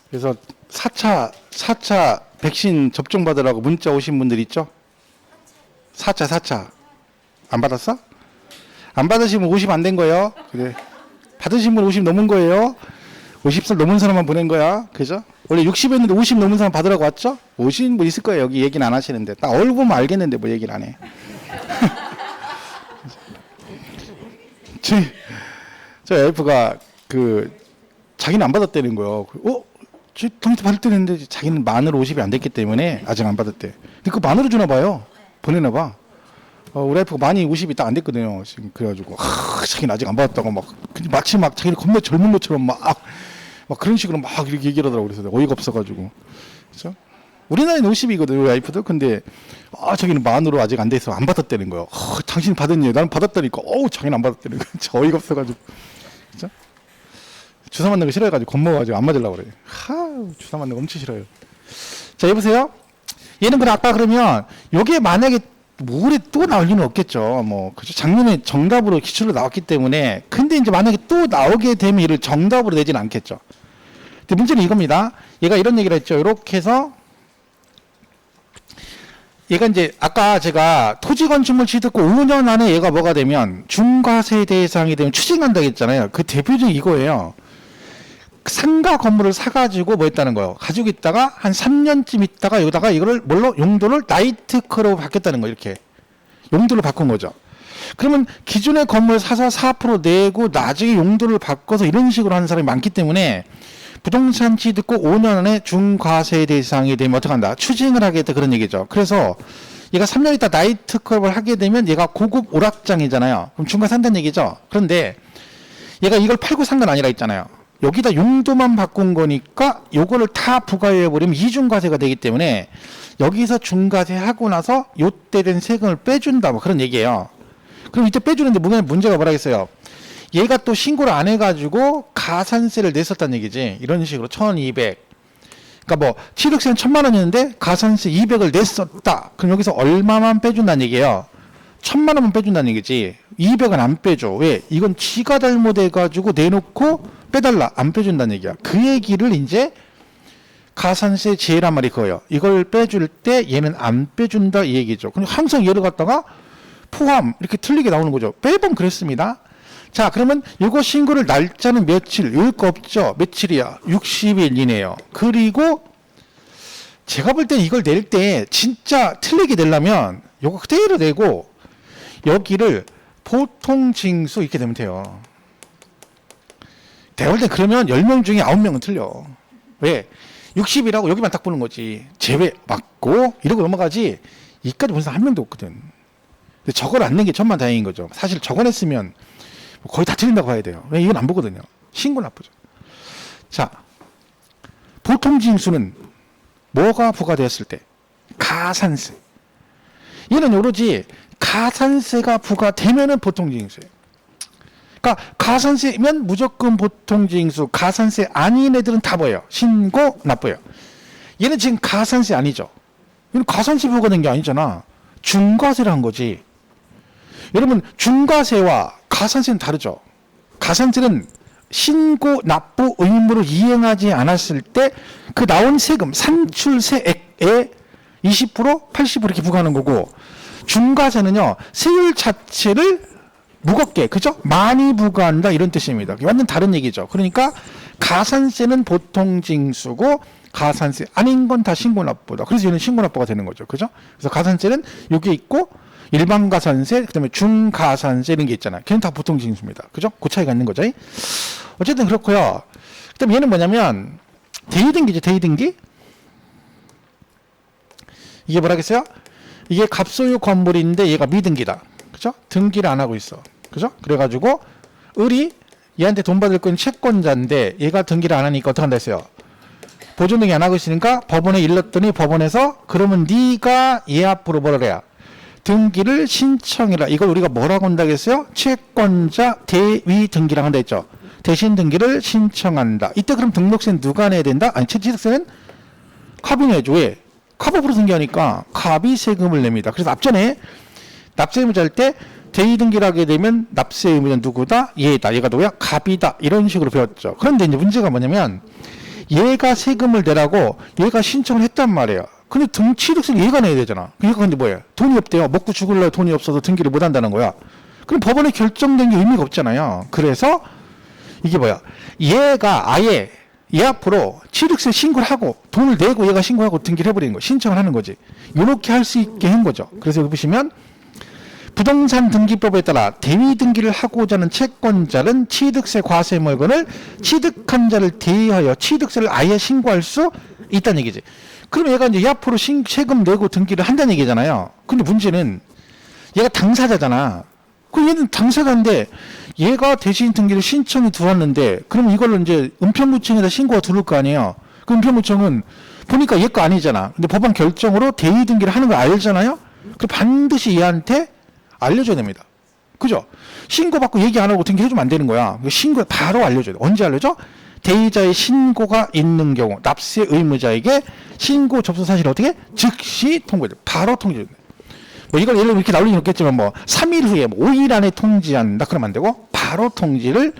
그래서 4차 백신 접종 받으라고 문자 오신 분들 있죠? 4차. 안 받았어? 안 받으시면 50 안 된 거예요. 그래. 받으신 분 50 넘은 거예요. 50살 넘은 사람만 보낸 거야. 그죠? 원래 60이었는데 50 넘은 사람 받으라고 왔죠? 50 뭐 있을 거예요. 여기 얘기는 안 하시는데. 딱 얼굴 보면 알겠는데 뭐 얘기를 안 해. 저 와이프가 자기는 안 받았다는 거예요. 당신 받을 때 했는데 자기는 만으로 50이 안 됐기 때문에 아직 안 받았대. 근데 그 만으로 주나 봐요. 보내나 봐. 우리 와이프가 만이 50이 딱 안 됐거든요. 지금 그래가지고 자기는 아직 안 받았다고 마치 자기는 겁나 젊은 것처럼 막 그런 식으로 막 이렇게 얘기를 하더라고. 그래서 어이가 없어가지고. 그렇죠? 우리 나이는 50이거든 우리 와이프도. 근데 자기는 만으로 아직 안 돼서 안 받았다는 거예요. 당신 받았니? 나는 받았다니까. 자기는 안 받았다는 거예요. 어이가 없어가지고. 그렇죠? 주사 맞는 거 싫어해가지고 겁먹어가지고 안 맞으려고 그래. 주사 맞는 거 엄청 싫어요. 자, 여보세요? 얘는 아까 그러면 요게 만약에 올해 또 나올 리는 없겠죠. 그죠? 작년에 정답으로 기출로 나왔기 때문에. 근데 이제 만약에 또 나오게 되면 이를 정답으로 내지는 않겠죠. 근데 문제는 이겁니다. 얘가 이런 얘기를 했죠. 이렇게 해서 얘가 이제 아까 제가 토지 건축물 취득고 5년 안에 얘가 뭐가 되면 중과세 대상이 되면 추징한다고 했잖아요. 그 대표적인 이거예요. 상가 건물을 사가지고 뭐 했다는 거예요. 가지고 있다가 한 3년쯤 있다가 여기다가 이거를 용도를 나이트클럽으로 바뀌었다는 거예요. 이렇게 용도를 바꾼 거죠. 그러면 기존의 건물 사서 4% 내고 나중에 용도를 바꿔서 이런 식으로 하는 사람이 많기 때문에 부동산 취득고 5년 안에 중과세 대상이 되면 어떻게 한다? 추징을 하겠다 그런 얘기죠. 그래서 얘가 3년 있다 나이트클럽을 하게 되면 얘가 고급 오락장이잖아요. 그럼 중과세 한다는 얘기죠. 그런데 얘가 이걸 팔고 산 건 아니라 했잖아요. 여기다 용도만 바꾼 거니까 요거를 다 부과해버리면 이중과세가 되기 때문에 여기서 중과세 하고 나서 요때 된 세금을 빼준다 뭐 그런 얘기예요. 그럼 이때 빼주는데 문제가 뭐라겠어요? 얘가 또 신고를 안 해가지고 가산세를 냈었다는 얘기지. 이런 식으로 1200. 그러니까 취득세는 1000만 원이었는데 가산세 200을 냈었다. 그럼 여기서 얼마만 빼준다는 얘기예요? 1000만 원만 빼준다는 얘기지. 200은 안 빼줘. 왜? 이건 지가 잘못해가지고 내놓고 빼달라. 안 빼준다는 얘기야. 그 얘기를 이제 가산세 제외란 말이 그거예요. 이걸 빼줄 때 얘는 안 빼준다 이 얘기죠. 근데 항상 얘를 갖다가 포함 이렇게 틀리게 나오는 거죠. 매번 그랬습니다. 자, 그러면 이거 신고를 날짜는 며칠? 여기 거 없죠? 며칠이야? 60일 이내요. 그리고 제가 볼 때 이걸 낼 때 진짜 틀리게 내려면 이거 그대로 내고 여기를 보통 징수 이렇게 되면 돼요. 내가 볼 때 그러면 10명 중에 9명은 틀려. 왜? 60이라고 여기만 딱 보는 거지. 제외 맞고 이러고 넘어가지. 이까지 본 사람 한 명도 없거든. 근데 저걸 안 낸 게 천만다행인 거죠. 사실 저거 냈으면 거의 다 틀린다고 봐야 돼요. 왜? 이건 안 보거든요. 신고 나쁘죠. 자, 보통 징수는 뭐가 부과되었을 때? 가산세. 얘는 오로지 가산세가 부과되면은 보통 징수예요. 그러니까 가산세면 무조건 보통징수, 가산세 아닌 애들은 다 뭐예요? 신고 나빠요. 얘는 지금 가산세 아니죠. 얘는 가산세 부과된 게 아니잖아. 중과세를 한 거지. 여러분 중과세와 가산세는 다르죠. 가산세는 신고 납부 의무를 이행하지 않았을 때 그 나온 세금 산출세액의 20%, 80% 이렇게 부과하는 거고, 중과세는요 세율 자체를 무겁게, 그죠? 많이 부과한다 이런 뜻입니다. 완전 다른 얘기죠. 그러니까 가산세는 보통 징수고 가산세 아닌 건 다 신고납부다. 그래서 얘는 신고납부가 되는 거죠. 그죠? 그래서 가산세는 여기 있고 일반 가산세, 그다음에 중가산세 이런 게 있잖아요. 걔는 다 보통 징수입니다. 그죠? 그 차이가 있는 거죠. 어쨌든 그렇고요. 그다음에 얘는 뭐냐면 대위등기죠. 대위등기. 이게 뭐라겠어요? 이게 갑소유 건물인데 얘가 미등기다. 그죠? 등기를 안 하고 있어. 그죠? 그래가지고 을이 얘한테 돈 받을 건 채권자인데 얘가 등기를 안 하니까 어떡한다 했어요? 보존 등기 안 하고 있으니까 법원에 일렀더니 법원에서 그러면 네가 얘 앞으로 뭐라 그래야? 등기를 신청해라. 이걸 우리가 뭐라고 한다고 했어요? 채권자 대위 등기라고 한다 했죠. 대신 등기를 신청한다. 이때 그럼 등록세는 누가 내야 된다? 아니 취득세는 갑이 내죠. 왜? 갑업으로 등기하니까 갑이 세금을 냅니다. 그래서 앞전에 납세 의무자 할 때 대위 등기를 하게 되면 납세 의무자는 누구다? 얘다. 얘가 누구야? 갑이다. 이런 식으로 배웠죠. 그런데 이제 문제가 뭐냐면 얘가 세금을 내라고 얘가 신청을 했단 말이에요. 근데 취득세를 얘가 내야 되잖아. 얘가 근데 뭐예요? 돈이 없대요. 먹고 죽을래 돈이 없어서 등기를 못 한다는 거야. 그럼 법원에 결정된 게 의미가 없잖아요. 그래서 이게 뭐야? 얘가 아예 얘 앞으로 취득세 신고를 하고 돈을 내고 얘가 신고하고 등기를 해버리는 거, 신청을 하는 거지. 이렇게 할 수 있게 한 거죠. 그래서 여기 보시면 부동산 등기법에 따라 대위 등기를 하고자 하는 채권자는 취득세 과세 물건을 취득한 자를 대위하여 취득세를 아예 신고할 수 있다는 얘기지. 그럼 얘가 이제 얘 앞으로 세금 내고 등기를 한다는 얘기잖아요. 근데 문제는 얘가 당사자잖아. 그럼 얘는 당사자인데 얘가 대신 등기를 신청이 들어왔는데 그럼 이걸로 이제 은평구청에다 신고가 들어올 거 아니에요. 그 은평구청은 보니까 얘 거 아니잖아. 근데 법원 결정으로 대위 등기를 하는 거 알잖아요. 그럼 반드시 얘한테 알려줘야 됩니다. 그죠? 신고받고 얘기 안 하고 등기해주면 안 되는 거야. 신고 바로 알려줘야 돼. 언제 알려줘? 대위자의 신고가 있는 경우 납세 의무자에게 신고 접수 사실을 어떻게? 즉시 통보해 줘. 바로 통지해 줘. 뭐 이걸 예를 들면 이렇게 나올 리는 없겠지만 뭐 3일 후에 뭐 5일 안에 통지한다 그러면 안 되고 바로 통지를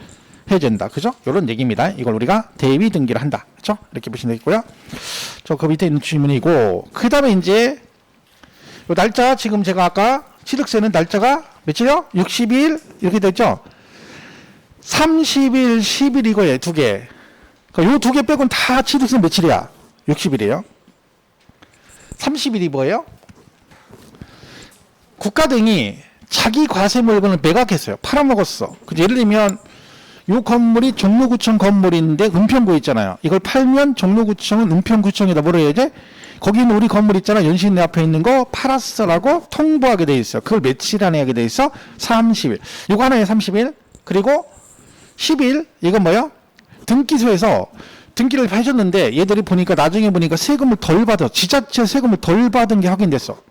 해준다. 그죠? 이런 얘기입니다. 이걸 우리가 대위 등기를 한다. 그죠? 이렇게 보시면 되겠고요. 저 그 밑에 있는 질문이고 그 다음에 이제 요 날짜 지금 제가 아까 취득세는 날짜가 며칠이요? 60일 이렇게 됐죠? 30일, 10일 이거예요. 두 개. 그러니까 요 두 개 빼고는 다 취득세 며칠이야? 60일이에요. 30일이 뭐예요? 국가 등이 자기 과세 물건을 매각했어요. 팔아먹었어. 예를 들면 요 건물이 종로구청 건물인데 은평구에 있잖아요. 이걸 팔면 종로구청은 은평구청에다 뭐라 해야 돼? 거기 있는 우리 건물 있잖아. 연신내 앞에 있는 거 팔았어라고 통보하게 돼 있어. 그걸 며칠 안에 하게 돼 있어? 30일. 요거 하나에 30일. 그리고 10일. 이건 뭐야? 등기소에서 등기를 해줬는데 얘들이 보니까 나중에 보니까 세금을 덜 받아. 지자체 세금을 덜 받은 게 확인됐어.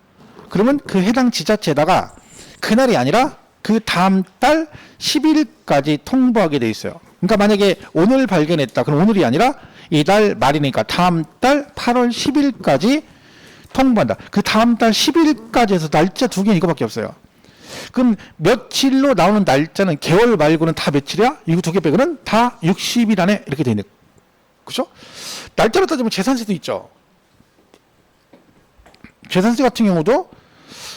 그러면 그 해당 지자체에다가 그날이 아니라 그 다음 달 10일까지 통보하게 돼 있어요. 그러니까 만약에 오늘 발견했다. 그럼 오늘이 아니라 이달 말이니까 다음 달 8월 10일까지 통보한다. 그 다음 달 10일까지 해서 날짜 두 개 이거밖에 없어요. 그럼 며칠로 나오는 날짜는 개월 말고는 다 며칠이야? 이거 두 개 빼고는 다 60일 안에 이렇게 돼 있는. 그죠? 날짜로 따지면 재산세도 있죠. 재산세 같은 경우도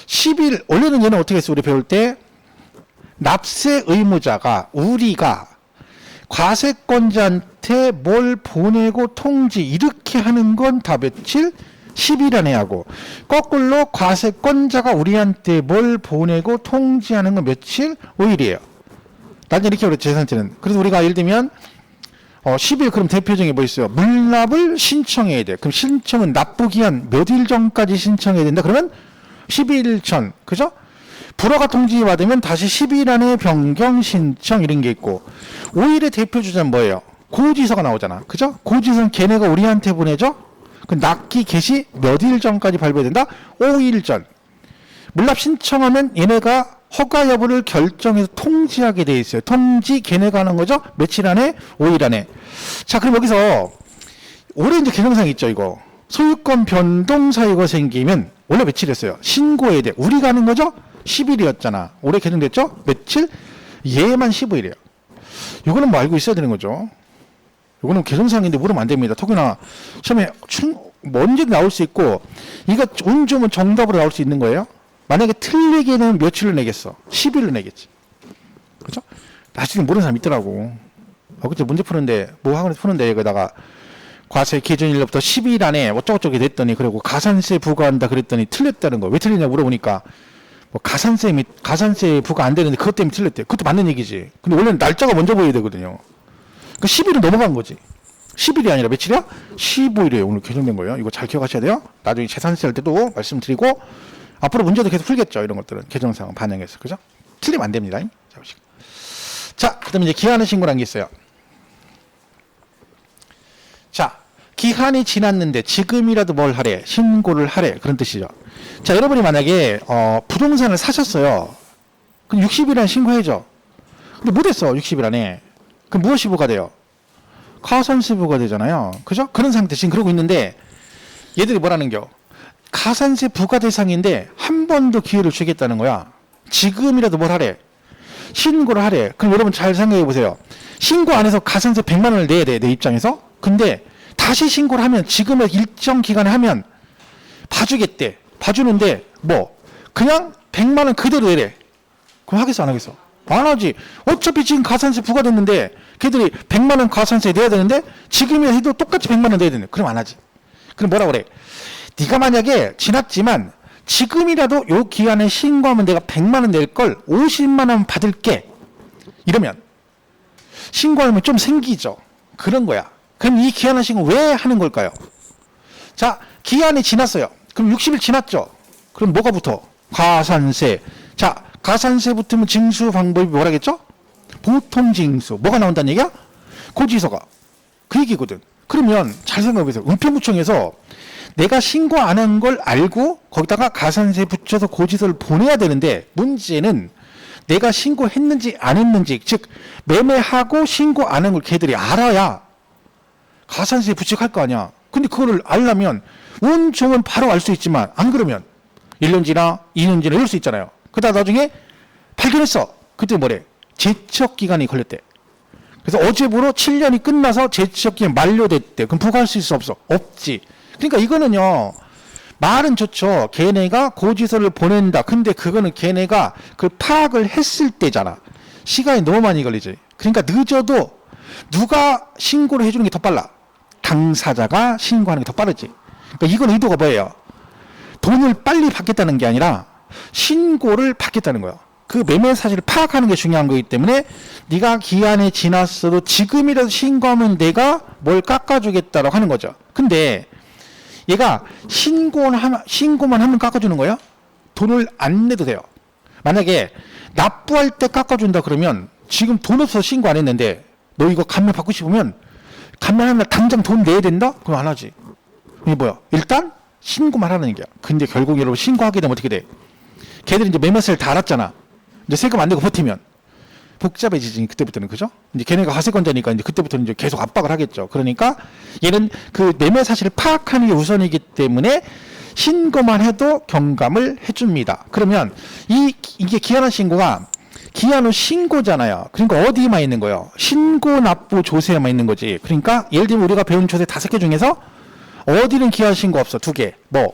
10일, 원래는 얘는 어떻게 했어? 우리 배울 때 납세 의무자가 우리가 과세권자한테 뭘 보내고 통지 이렇게 하는 건 다 며칠? 10일 안에 하고 거꾸로 과세권자가 우리한테 뭘 보내고 통지하는 건 며칠? 5일이에요. 나중에 이렇게 그랬죠. 재산세는. 그래서 우리가 예를 들면 10일 그럼 대표적인 뭐 있어요? 물납을 신청해야 돼. 그럼 신청은 납부기한 몇 일 전까지 신청해야 된다. 그러면 10일 전. 그죠? 불허가 통지 받으면 다시 10일 안에 변경 신청 이런 게 있고 5일의 대표 주자는 뭐예요? 고지서가 나오잖아. 그죠? 고지서는 걔네가 우리한테 보내죠? 그 납기 개시 몇 일 전까지 발부해야 된다? 5일 전. 물납 신청하면 얘네가 허가 여부를 결정해서 통지하게 돼 있어요. 통지 걔네가 하는 거죠? 며칠 안에? 5일 안에. 자, 그럼 여기서 올해 이제 개정상 있죠, 이거. 소유권 변동 사유가 생기면 원래 며칠이었어요? 신고해야 돼. 우리가 하는 거죠? 10일이었잖아. 올해 개정됐죠? 며칠? 얘만 15일이에요. 이거는 뭐 알고 있어야 되는 거죠. 이거는 개정상인데 물으면 안 됩니다. 특히나 처음에 언제 나올 수 있고 이거 운 좋으면 정답으로 나올 수 있는 거예요. 만약에 틀리게 되면 며칠로 내겠어? 10일로 내겠지. 그죠? 나중에 모르는 사람 있더라고. 그때 문제 푸는데 뭐 학원에서 푸는데 여기다가 과세 기준일로부터 10일 안에 어쩌고저쩌고 됐더니 그리고 가산세 부과한다 그랬더니 틀렸다는 거. 왜 틀리냐 물어보니까 뭐 가산세 부과 안 되는데 그것 때문에 틀렸대. 그것도 맞는 얘기지. 근데 원래는 날짜가 먼저 보여야 되거든요. 그 10일은 넘어간 거지. 10일이 아니라 며칠이야? 15일이에요. 오늘 개정된 거예요. 이거 잘 기억하셔야 돼요. 나중에 재산세 할 때도 말씀드리고 앞으로 문제도 계속 풀겠죠. 이런 것들은 개정사항 반영해서. 그죠? 틀리면 안 됩니다. 자, 그 다음에 이제 기한의 신고라는 게 있어요. 자, 기한이 지났는데 지금이라도 뭘 하래? 신고를 하래. 그런 뜻이죠. 자, 여러분이 만약에 부동산을 사셨어요. 그럼 60일 안에 신고해야죠. 근데 못했어. 60일 안에. 그럼 무엇이 부과돼요? 가산세 부과되잖아요. 그죠? 그런 상태 지금 그러고 있는데 얘들이 뭐라는겨? 가산세 부과 대상인데 한 번 더 기회를 주겠다는 거야. 지금이라도 뭘 하래? 신고를 하래. 그럼 여러분 잘 생각해 보세요. 신고 안 해서 가산세 100만 원을 내야 돼. 내 입장에서. 근데 다시 신고를 하면 지금의 일정 기간에 하면 봐주겠대. 봐주는데 뭐 그냥 100만 원 그대로 내래. 그럼 하겠어 안 하겠어? 안 하지. 어차피 지금 가산세 부과됐는데 걔들이 100만 원 가산세 내야 되는데 지금이라 해도 똑같이 100만 원 내야 되는데 그럼 안 하지. 그럼 뭐라 그래? 네가 만약에 지났지만 지금이라도 요 기간에 신고하면 내가 100만 원 낼 걸 50만 원 받을게. 이러면 신고하면 좀 생기죠. 그런 거야. 그럼 이 기한한 신고 왜 하는 걸까요? 자, 기한이 지났어요. 그럼 60일 지났죠. 그럼 뭐가 붙어? 가산세. 자, 가산세 붙으면 징수 방법이 뭐라겠죠? 보통징수. 뭐가 나온다는 얘기야? 고지서가. 그 얘기거든. 그러면 잘 생각해보세요. 은평구청에서 내가 신고 안 한 걸 알고 거기다가 가산세 붙여서 고지서를 보내야 되는데 문제는 내가 신고했는지 안 했는지, 즉 매매하고 신고 안 한 걸 걔들이 알아야 가산세 부칙할 거 아니야. 근데 그거를 알려면 운 좋으면 바로 알 수 있지만 안 그러면 1년 지나 2년 지나 이럴 수 있잖아요. 그러다 나중에 발견했어. 그때 뭐래? 제척기간이 걸렸대. 그래서 어제부로 7년이 끝나서 제척기간이 만료됐대. 그럼 부과할 수 있어 없어? 없지. 그러니까 이거는요. 말은 좋죠. 걔네가 고지서를 보낸다. 근데 그거는 걔네가 그 파악을 했을 때잖아. 시간이 너무 많이 걸리지. 그러니까 늦어도 누가 신고를 해주는 게 더 빨라? 당사자가 신고하는 게 더 빠르지. 그러니까 이건 의도가 뭐예요? 돈을 빨리 받겠다는 게 아니라 신고를 받겠다는 거예요. 그 매매 사실을 파악하는 게 중요한 거기 때문에 네가 기한이 지났어도 지금이라도 신고하면 내가 뭘 깎아주겠다라고 하는 거죠. 근데 얘가 신고만 하면 깎아주는 거예요? 돈을 안 내도 돼요. 만약에 납부할 때 깎아준다 그러면 지금 돈 없어서 신고 안 했는데 너 이거 감면 받고 싶으면 감면하는 날 당장 돈 내야 된다? 그럼 안 하지. 이게 뭐야? 일단 신고만 하는 얘기야. 근데 결국 여러분 신고하게 되면 어떻게 돼? 걔들이 이제 매매세를 다 알았잖아. 이제 세금 안 내고 버티면 복잡해지지. 그때부터는. 그죠? 이제 걔네가 하세권자니까 이제 그때부터는 이제 계속 압박을 하겠죠. 그러니까 얘는 그 매매 사실을 파악하는 게 우선이기 때문에 신고만 해도 경감을 해줍니다. 그러면 이게 기한한 신고가 기한 후 신고잖아요. 그러니까 어디에만 있는 거예요? 신고, 납부, 조세에만 있는 거지. 그러니까 예를 들면 우리가 배운 조세 5개 중에서 어디는 기한 신고 없어? 2개. 뭐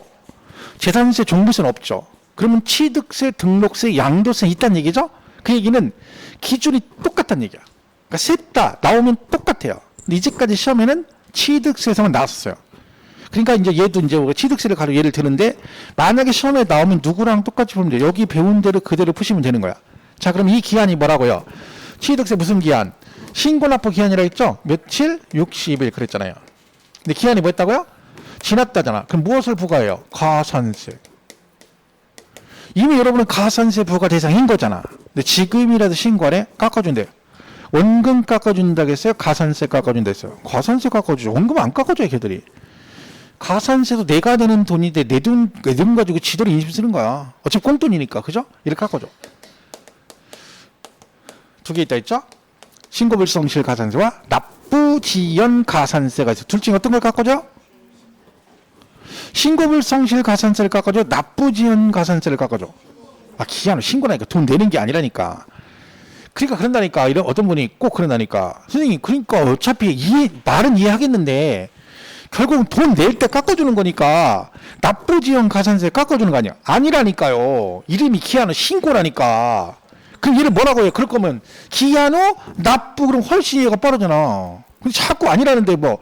재산세, 종부세는 없죠. 그러면 취득세, 등록세, 양도세 있다는 얘기죠? 그 얘기는 기준이 똑같다는 얘기야. 그러니까 셋 다 나오면 똑같아요. 근데 이제까지 시험에는 취득세에서만 나왔었어요. 그러니까 이제 얘도 이제 취득세를 가지고 예를 드는데 만약에 시험에 나오면 누구랑 똑같이 보면 돼. 여기 배운 대로 그대로 푸시면 되는 거야. 자, 그럼 이 기한이 뭐라고요? 취득세 무슨 기한? 신고납부 기한이라 했죠? 며칠? 60일 그랬잖아요. 근데 기한이 뭐였다고요? 지났다잖아. 그럼 무엇을 부과해요? 가산세. 이미 여러분은 가산세 부과 대상인 거잖아. 근데 지금이라도 신고하래? 깎아준대요. 원금 깎아준다고 했어요? 가산세 깎아준다 했어요? 가산세 깎아주죠. 원금 안 깎아줘요, 걔들이. 가산세도 내가 내는 돈인데 내 돈 가지고 지들이 인심 쓰는 거야. 어차피 꽁돈이니까. 그죠? 이렇게 깎아줘. 2개 있다 했죠? 신고불성실 가산세와 납부지연 가산세가 있어. 둘 중에 어떤 걸 깎아줘? 신고불성실 가산세를 깎아줘? 납부지연 가산세를 깎아줘? 아, 기한을 신고라니까 돈 내는 게 아니라니까. 그러니까 그런다니까. 이런 어떤 분이 꼭 그런다니까. 선생님, 그러니까 어차피 말은 이해하겠는데 결국은 돈 낼 때 깎아주는 거니까 납부지연 가산세 깎아주는 거 아니야? 아니라니까요. 이름이 기한은 신고라니까. 그럼 얘를 뭐라고 해요? 그럴 거면 기한 후 납부 그럼 훨씬 얘가 빠르잖아. 근데 자꾸 아니라는데 뭐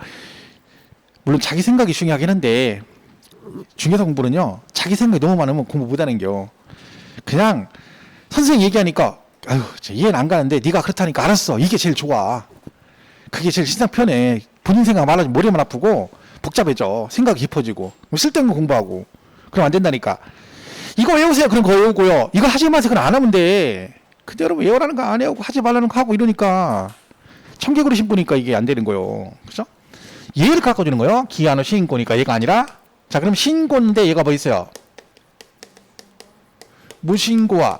물론 자기 생각이 중요하긴 한데 중개사 공부는요 자기 생각이 너무 많으면 공부 못하는 겨. 그냥 선생님 얘기하니까 아유 이해는 안 가는데 네가 그렇다니까 알았어. 이게 제일 좋아. 그게 제일 신상 편해. 본인 생각 말하지 머리만 아프고 복잡해져. 생각이 깊어지고 쓸데없는 거 공부하고 그럼 안 된다니까. 이거 외우세요. 그럼 그거 외우고요. 이거 하지 마세요. 그럼 안 하면 돼. 근데 여러분 외우라는 거 안 해오고 하지 말라는 거 하고 이러니까 청개구리 신부니까 이게 안 되는 거예요. 그죠? 얘를 깎아주는 거예요. 기한 후 신고니까 얘가 아니라. 자, 그럼 신고인데 얘가 뭐 있어요? 무신고와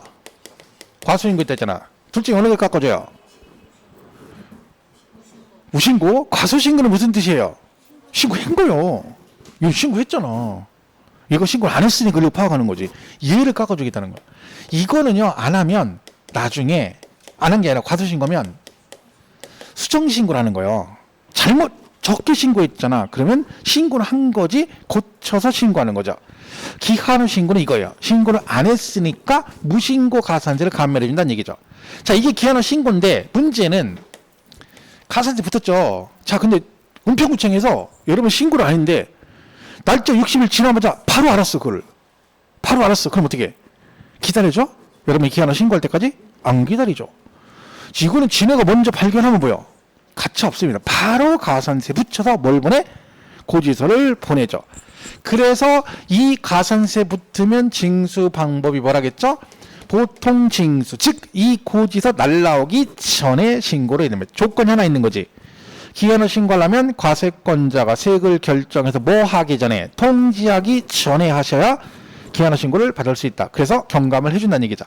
과수신고 있다 했잖아. 둘 중에 어느 걸 깎아줘요? 무신고? 과수신고는 무슨 뜻이에요? 신고한 거요. 이거 신고했잖아. 이거 신고를 안 했으니 그걸 파악하는 거지. 얘를 깎아주겠다는 거야. 이거는요 안 하면 나중에 안 한 게 아니라 과수신고면 수정신고를 하는 거예요. 적게 신고했잖아. 그러면 신고는 한 거지 고쳐서 신고하는 거죠. 기한 후 신고는 이거예요. 신고를 안 했으니까 무신고 가산세를 감면해 준다는 얘기죠. 자, 이게 기한 후 신고인데 문제는 가산세 붙었죠. 자, 근데 은평구청에서 여러분 신고를 안 했는데 날짜 60일 지나마자 바로 알았어. 그걸 바로 알았어. 그럼 어떻게 기다려줘? 여러분이 기한 후 신고할 때까지 안 기다리죠. 이거는 지네가 먼저 발견하면 뭐요? 가차 없습니다. 바로 가산세 붙여서 뭘 보내? 고지서를 보내죠. 그래서 이 가산세 붙으면 징수 방법이 뭐라겠죠? 보통 징수, 즉 이 고지서 날라오기 전에 신고를 해야 됩니다. 조건이 하나 있는 거지. 기한을 신고하려면 과세권자가 세액을 결정해서 뭐 하기 전에, 통지하기 전에 하셔야 기한후 신고를 받을 수 있다. 그래서 경감을 해준다는 얘기죠.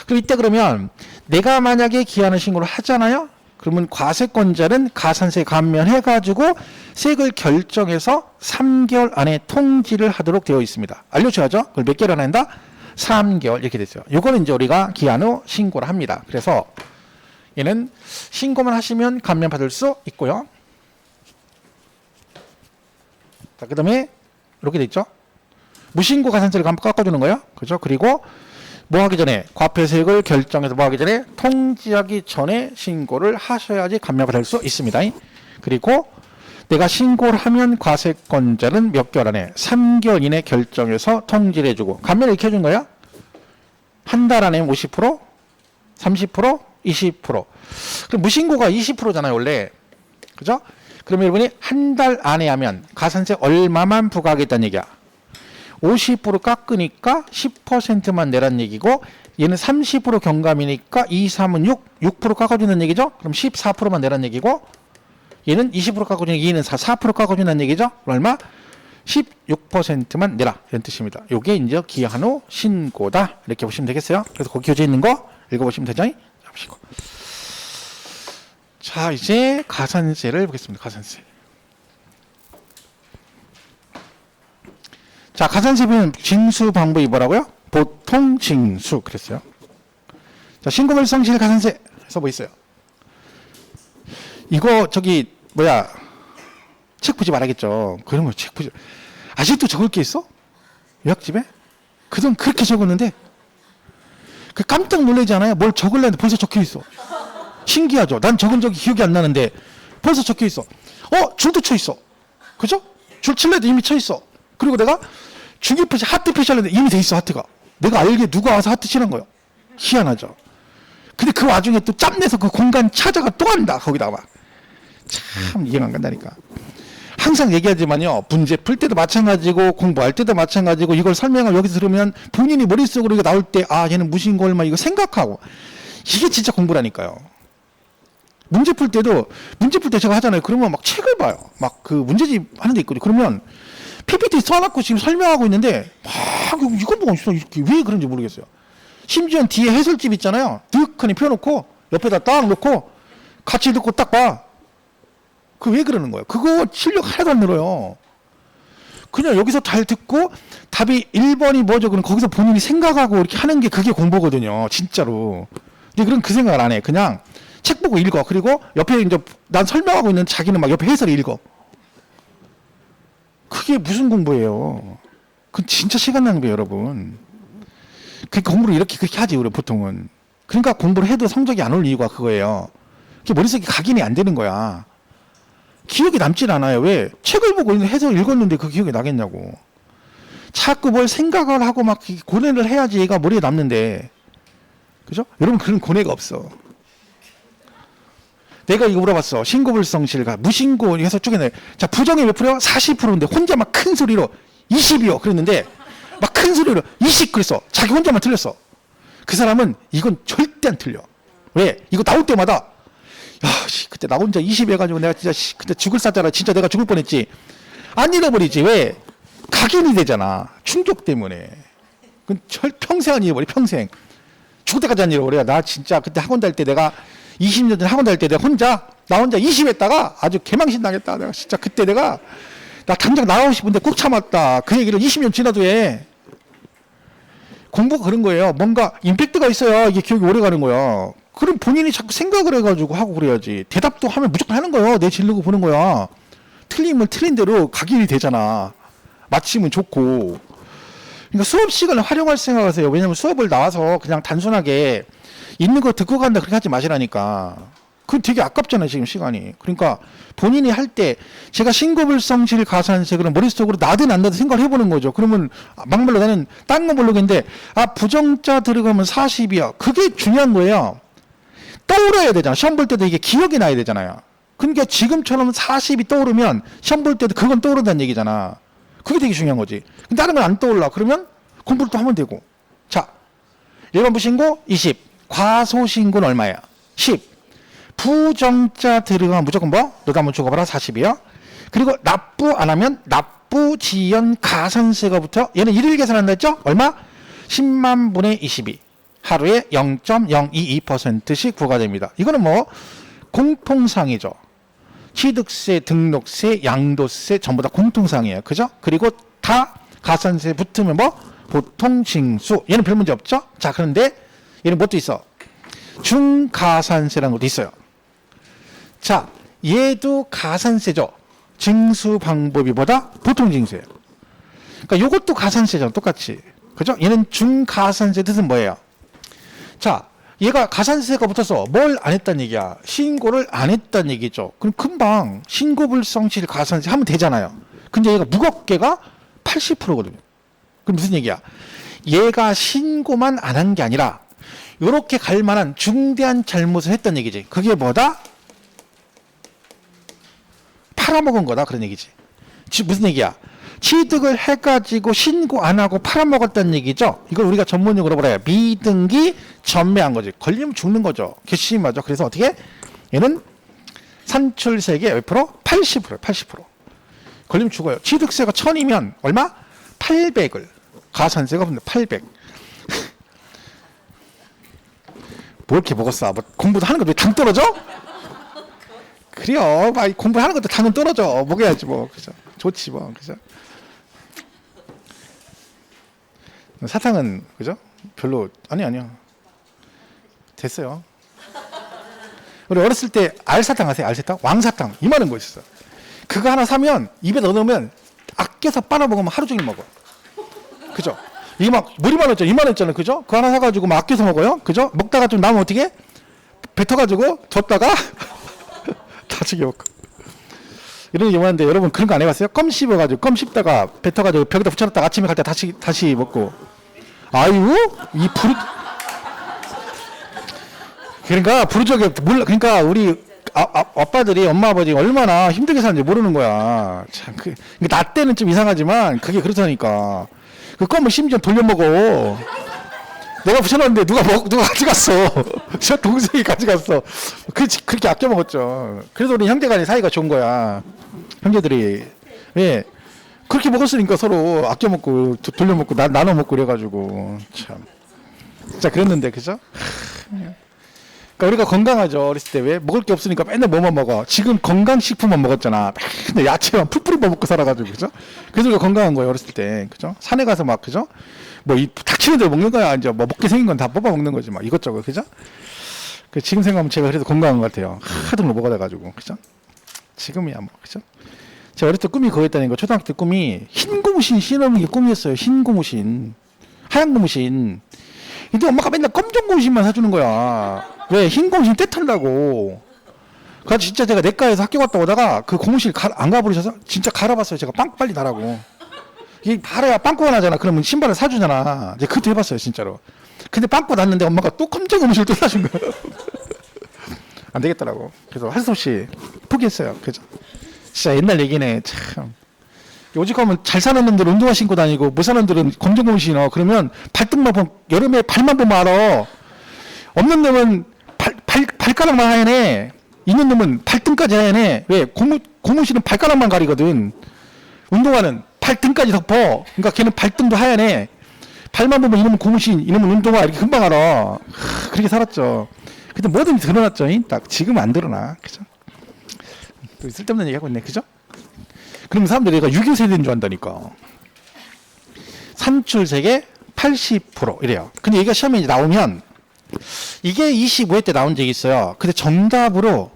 그럼 이때 그러면 내가 만약에 기한후 신고를 하잖아요. 그러면 과세권자는 가산세 감면해가지고 세액을 결정해서 3개월 안에 통지를 하도록 되어 있습니다. 알려줘야죠. 그걸 몇 개월 안에 한다? 3개월 이렇게 됐어요. 요거는 이제 우리가 기한후 신고를 합니다. 그래서 얘는 신고만 하시면 감면 받을 수 있고요. 자, 그 다음에 이렇게 돼 있죠. 무신고 가산세를 깎아주는 거예요. 그죠? 그리고 뭐 하기 전에 과표세액을 결정해서 뭐 하기 전에 통지하기 전에 신고를 하셔야지 감면받을 수 있습니다. 그리고 내가 신고를 하면 과세권자는 몇 개월 안에 3개월 이내 결정해서 통지를 해주고 감면을 이렇게 해준 거예요. 한 달 안에 50%, 30%, 20%. 그럼 무신고가 20%잖아요, 원래. 그죠? 그러면 여러분이 한 달 안에 하면 가산세 얼마만 부과하겠다는 얘기야. 50% 깎으니까 10%만 내란 얘기고 얘는 30% 경감이니까 2, 3은 6% 깎아주는 얘기죠. 그럼 14%만 내란 얘기고 얘는 20% 깎아주는 얘는 4% 깎아주는 얘기죠. 얼마? 16%만 내라 이런 뜻입니다. 이게 이제 기한후 신고다 이렇게 보시면 되겠어요. 그래서 거기 교재 있는 거 읽어보시면 되죠. 잡으시고. 자, 이제 가산세를 보겠습니다. 가산세. 자, 가산세는 징수 방법이 뭐라고요? 보통 징수 그랬어요. 자, 신고발생실 가산세 해서 뭐 있어요? 이거 저기 뭐야 책 보지 말아야겠죠. 그런 거 책 보지. 아직도 적을 게 있어? 요약집에? 그동안 그렇게 적었는데 그 깜짝 놀라지 않아요? 뭘 적으려는데 벌써 적혀 있어. 신기하죠. 난 적은 적이 기억이 안 나는데 벌써 적혀 있어. 줄도 쳐 있어. 그죠? 줄 칠래도 이미 쳐 있어. 그리고 내가 중기 표시 하트 표시하려는데 이미 돼 있어. 하트가. 내가 알게 누가 와서 하트 치는 거예요. 희한하죠. 근데 그 와중에 또 짬내서 그 공간 찾아가 또 한다. 거기다가 막. 참 이해가 안 간다니까. 항상 얘기하지만요. 문제 풀 때도 마찬가지고 공부할 때도 마찬가지고 이걸 설명을 여기서 들으면 본인이 머릿속으로 이거 나올 때 얘는 무신고 얼마 이거 생각하고 이게 진짜 공부라니까요. 문제 풀 때 제가 하잖아요. 그러면 막 책을 봐요. 막 그 문제집 하는 데 있거든요. 그러면 PPT 써놓고 지금 설명하고 있는데 막 이걸 보고 있어. 이렇게 왜 그런지 모르겠어요. 심지어 뒤에 해설집 있잖아요. 득하니 펴놓고 옆에다 딱 놓고 같이 듣고 딱 봐. 그 왜 그러는 거예요? 그거 실력 하나도 안 늘어요. 그냥 여기서 잘 듣고 답이 1번이 뭐죠? 그럼 거기서 본인이 생각하고 이렇게 하는 게 그게 공부거든요. 진짜로. 근데 그런 그 생각을 안 해. 그냥 책 보고 읽어. 그리고 옆에 이제 난 설명하고 있는 자기는 막 옆에 해설 읽어. 그게 무슨 공부예요? 그건 진짜 시간 낭비예요, 여러분. 그러니까 공부를 그렇게 하지, 우리 보통은. 그러니까 공부를 해도 성적이 안 올 이유가 그거예요. 그게 머릿속에 각인이 안 되는 거야. 기억이 남질 않아요. 왜? 책을 보고 해서 읽었는데 그 기억이 나겠냐고. 자꾸 뭘 생각을 하고 막 고뇌를 해야지 얘가 머리에 남는데. 그죠? 여러분 그런 고뇌가 없어. 내가 이거 물어봤어. 신고불성실과 무신고 해서 쪼개내. 자, 부정이 몇 프로요? 40%인데 혼자 막 큰 소리로 20이요. 그랬는데 막 큰 소리로 20 그랬어. 자기 혼자만 틀렸어. 그 사람은 이건 절대 안 틀려. 왜? 이거 나올 때마다 그때 나 혼자 20 해가지고 내가 진짜 그때 죽을 쌌잖아. 진짜 내가 죽을 뻔했지. 안 잃어버리지. 왜? 각인이 되잖아. 충격 때문에. 그건 평생 안 잃어버려. 평생. 죽을 때까지 안 잃어버려. 나 진짜 그때 학원 다닐 때 내가 20년 전에 학원 다닐 때 내가 나 혼자 20 했다가 아주 개망신 당했다. 내가 진짜 그때 나 당장 나가고 싶은데 꼭 참았다. 그 얘기를 20년 지나도 해. 공부가 그런 거예요. 뭔가 임팩트가 있어야 이게 기억이 오래 가는 거야. 그럼 본인이 자꾸 생각을 해가지고 하고 그래야지. 대답도 하면 무조건 하는 거예요. 내 질르고 보는 거야. 틀리면 틀린 대로 각인이 되잖아. 맞히면 좋고. 그러니까 수업 시간을 활용할 생각하세요. 왜냐면 수업을 나와서 그냥 단순하게 있는 거 듣고 간다 그렇게 하지 마시라니까. 그건 되게 아깝잖아요, 지금 시간이. 그러니까 본인이 할 때 제가 신고불성실 가산세 그럼 머릿속으로 나든 안 나든 생각을 해보는 거죠. 그러면 막말로 나는 딴 거 모르겠는데 부정자 들어가면 40이야. 그게 중요한 거예요. 떠올려야 되잖아. 시험 볼 때도 이게 기억이 나야 되잖아요. 그러니까 지금처럼 40이 떠오르면 시험 볼 때도 그건 떠오른다는 얘기잖아. 그게 되게 중요한 거지. 다른 건 안 떠올라. 그러면 공부를 또 하면 되고. 자, 일반부 신고 20. 과소신고는 얼마야? 10. 부정자 들어가면 무조건 뭐? 너도 한번 죽어봐라 40이요. 그리고 납부 안 하면 납부 지연 가산세가 붙어. 얘는 일일 계산한다 했죠? 얼마? 10만 분의 22. 하루에 0.022%씩 부과됩니다. 이거는 뭐 공통상이죠. 취득세, 등록세, 양도세 전부 다 공통상이에요. 그죠? 그리고 다 가산세 붙으면 뭐 보통징수. 얘는 별 문제 없죠? 자, 그런데 얘는 뭣도 있어? 중가산세라는 것도 있어요. 자, 얘도 가산세죠. 징수 방법이 뭐다? 보통징수예요. 그러니까 요것도 가산세죠. 똑같이. 그죠? 얘는 중가산세 뜻은 뭐예요? 자, 얘가 가산세가 붙어서 뭘 안 했다는 얘기야? 신고를 안 했다는 얘기죠. 그럼 금방 신고불성실 가산세 하면 되잖아요. 근데 얘가 무겁게가 80%거든요. 그럼 무슨 얘기야? 얘가 신고만 안 한 게 아니라 이렇게 갈 만한 중대한 잘못을 했다는 얘기지. 그게 뭐다? 팔아먹은 거다. 그런 얘기지. 무슨 얘기야? 취득을 해가지고 신고 안 하고 팔아먹었다는 얘기죠. 이걸 우리가 전문용어로 뭐라 해요? 미등기 전매한 거지. 걸리면 죽는 거죠. 괘씸하죠. 그래서 어떻게? 얘는 산출세계 몇 프로? 80%. 80%. 걸리면 죽어요. 취득세가 1000이면 얼마? 800을. 가산세가 붙는 800. 뭐 이렇게 먹었어? 뭐 공부도 하는 것도 당 떨어져? 그래요. 공부하는 것도 당은 떨어져. 먹어야지 뭐. 그죠? 좋지 뭐. 그죠? 사탕은 그죠? 별로 아니요. 됐어요. 우리 어렸을 때 알사탕 아세요? 알사탕? 왕사탕 이만한 거 있었어. 그거 하나 사면 입에 넣어놓으면 아껴서 빨아먹으면 하루 종일 먹어. 그죠? 이게 막 머리만 원짜리 이만했잖아요. 그죠? 그거 하나 사가지고 막 아껴서 먹어요. 그죠? 먹다가 좀 남으면 어떻게? 뱉어가지고 뒀다가 다치게 먹고. 이런 게 많은데 여러분 그런 거 안 해봤어요? 껌 씹어가지고 껌 씹다가 뱉어가지고 벽에다 붙여놨다가 아침에 갈 때 다시 먹고. 아유 이 부르. 그러니까 부르적에 몰라. 그러니까 우리 아빠들이 엄마 아버지 얼마나 힘들게 사는지 모르는 거야. 참 나 때는 좀 이상하지만 그게 그렇다니까. 그 껌을 심지어 돌려 먹어. 내가 붙여놨는데 누가 가져갔어. 저 동생이 가져갔어. 그렇게 아껴 먹었죠. 그래서 우리 형제간의 사이가 좋은 거야. 형제들이. 왜? 그렇게 먹었으니까 서로 아껴 먹고 돌려 먹고 나눠 먹고 그래가지고 참. 진짜 그랬는데 그죠? 그러니까 우리가 건강하죠. 어렸을 때 왜? 먹을 게 없으니까 맨날 뭐만 먹어. 지금 건강식품만 먹었잖아. 맨날 야채만 풀뿌리 먹고 살아가지고 그죠? 그래서 우리가 건강한 거예요. 어렸을 때 그죠? 산에 가서 막 그죠? 뭐 이 닥치는 대로 먹는 거야. 이제 뭐 먹게 생긴 건 다 뽑아 먹는 거지 막 이것저것 그죠? 그 지금 생각하면 제가 그래도 건강한 것 같아요. 하도 먹어가지고 그죠? 지금이야 뭐 그죠? 제가 어릴 때 꿈이 그거였다는 거. 초등학교 때 꿈이 흰 고무신 신어는 게 꿈이었어요. 흰 고무신, 하얀 고무신. 근데 엄마가 맨날 검정 고무신만 사주는 거야. 왜? 흰 고무신 떼탄다고. 그래서 진짜 제가 내과에서 학교 갔다 오다가 그 고무실 안 가버리셔서 진짜 갈아봤어요. 제가 빵 빨리 달라고. 이게 바라야 빵꾸가 나잖아. 그러면 신발을 사주잖아. 이제 그것도 해봤어요, 진짜로. 근데 빵꾸 났는데 엄마가 또 검정 고무실 또 사준 거예요. 안 되겠더라고. 그래서 할 수 없이 포기했어요. 그죠? 진짜 옛날 얘기네. 참. 오직 하면 잘 사는 놈들은 운동화 신고 다니고 못 사는 놈들은 검정 고무신 신어. 그러면 발등만 보면 여름에 발만 보면 알아. 없는 놈은 발가락만 하얘네. 있는 놈은 발등까지 하얘네. 왜? 고무신은 발가락만 가리거든. 운동화는 발등까지 덮어. 그러니까 걔는 발등도 하얘네. 발만 보면 이놈은 고무신, 이놈은 운동화 이렇게 금방 알아. 그렇게 살았죠. 근데 뭐든지 드러났죠. 딱 지금은 안 드러나. 그죠? 또 쓸데없는 얘기 하고 있네. 그죠? 그럼 사람들이 얘가 6.25 세대인 줄 안다니까. 산출세계 80% 이래요. 근데 얘가 시험에 나오면 이게 25회 때 나온 적이 있어요. 근데 정답으로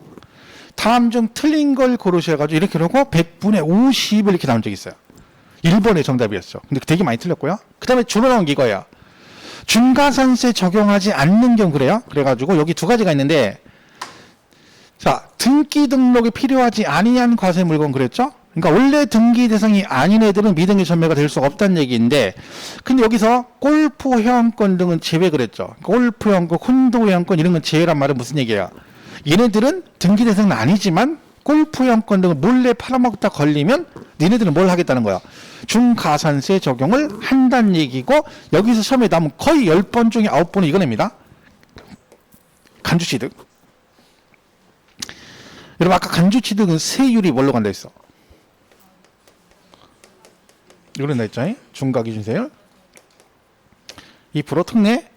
다음 중 틀린 걸 고르셔가지고 이렇게 놓고 100분의 50을 이렇게 나온 적이 있어요. 1번의 정답이었죠. 근데 되게 많이 틀렸고요. 그 다음에 주로 나온 게 이거예요. 중과산세 적용하지 않는 경우 그래요. 그래가지고 여기 두 가지가 있는데, 자, 등기 등록이 필요하지 아니한 과세 물건 그랬죠? 그러니까 원래 등기 대상이 아닌 애들은 미등기 전매가 될 수가 없다는 얘기인데, 근데 여기서 골프 회원권 등은 제외 그랬죠. 골프 회원권, 콘도 회원권 이런 건 제외란 말은 무슨 얘기예요? 얘네들은 등기 대상은 아니지만 골프 회원권 등을 몰래 팔아먹다 걸리면 니네들은 뭘 하겠다는 거야? 중과산세 적용을 한다는 얘기고, 여기서 시험에 나오면 거의 10번 중에 9번은 이거냅니다. 간주취득. 여러분 아까 간주취득은 세율이 뭘로 간다 했어? 이거는 나 있잖아요. 중과기준세율 2% 특례.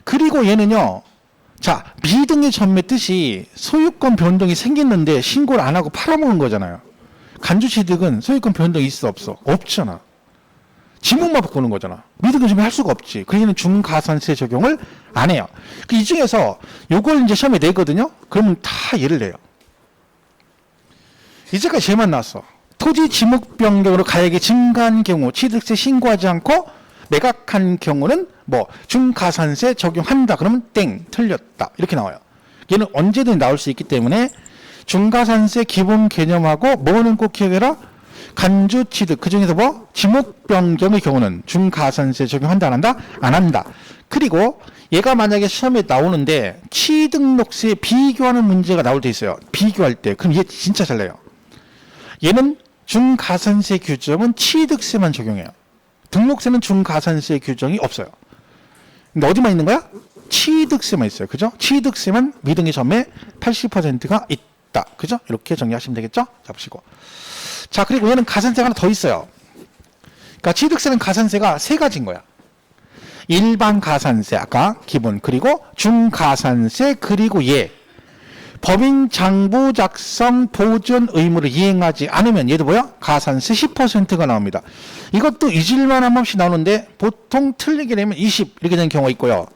그리고 얘는요, 자, 미등기 전매 뜻이 소유권 변동이 생겼는데 신고를 안 하고 팔아먹은 거잖아요. 간주취득은 소유권 변동이 있어 없어? 없잖아. 지목만 바꾸는 거잖아. 미등기 전매 할 수가 없지. 그러니까 중과산세 적용을 안 해요. 이 중에서 요걸 이제 시험에 내거든요. 그러면 다 예를 내요. 이제까지 제만 나왔어. 토지 지목 변경으로 가액이 증가한 경우 취득세 신고하지 않고 매각한 경우는 뭐 중과산세 적용한다. 그러면 땡, 틀렸다. 이렇게 나와요. 얘는 언제든 나올 수 있기 때문에 중과산세 기본 개념하고 뭐는 꼭 기억해라. 간주취득, 그중에서 뭐 지목 변경의 경우는 중과산세 적용한다 안 한다? 안 한다. 그리고 얘가 만약에 시험에 나오는데 취등록세 비교하는 문제가 나올 때 있어요. 비교할 때. 그럼 얘 진짜 잘 내요. 얘는 중과산세 규정은 취득세만 적용해요. 등록세는 중과산세 규정이 없어요. 근데 어디만 있는 거야? 취득세만 있어요. 그죠? 취득세만 미등기 전매 80%가 있다. 그죠? 이렇게 정리하시면 되겠죠? 잡으시고. 자, 그리고 얘는 가산세가 하나 더 있어요. 그러니까 취득세는 가산세가 세 가지인 거야. 일반 가산세, 아까 기본, 그리고 중가산세, 그리고 얘. 법인 장부 작성 보존 의무를 이행하지 않으면 얘도 뭐야? 가산세 10%가 나옵니다. 이것도 잊을만 한 없이 나오는데 보통 틀리게 되면 20 이렇게 되는 경우가 있고요.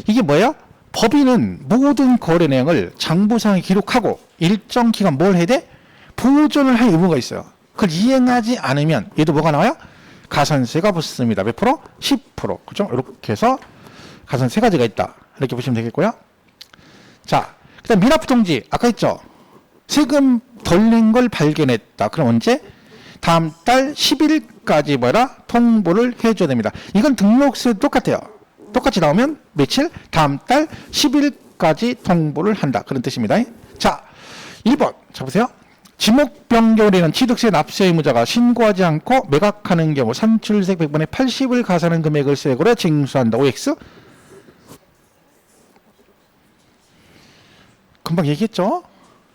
이게 뭐예요? 법인은 모든 거래 내용을 장부상에 기록하고 일정 기간 뭘 해야 돼? 보존을 할 의무가 있어요. 그걸 이행하지 않으면 얘도 뭐가 나와요? 가산세가 붙습니다. 몇 프로? 10%. 그죠? 이렇게 해서 가산세 세 가지가 있다. 이렇게 보시면 되겠고요. 자, 그다음 미납부 통지 아까 했죠. 세금 덜 낸 걸 발견했다. 그럼 언제? 다음 달 10일까지 뭐라? 통보를 해줘야 됩니다. 이건 등록세 똑같아요. 똑같이 나오면 며칠? 다음 달 10일까지 통보를 한다. 그런 뜻입니다. 자, 1번 잡으세요. 지목 변경에는 취득세 납세 의무자가 신고하지 않고 매각하는 경우 산출세 100분의 80을 가산한 금액을 세액으로 징수한다. OX. 금방 얘기했죠?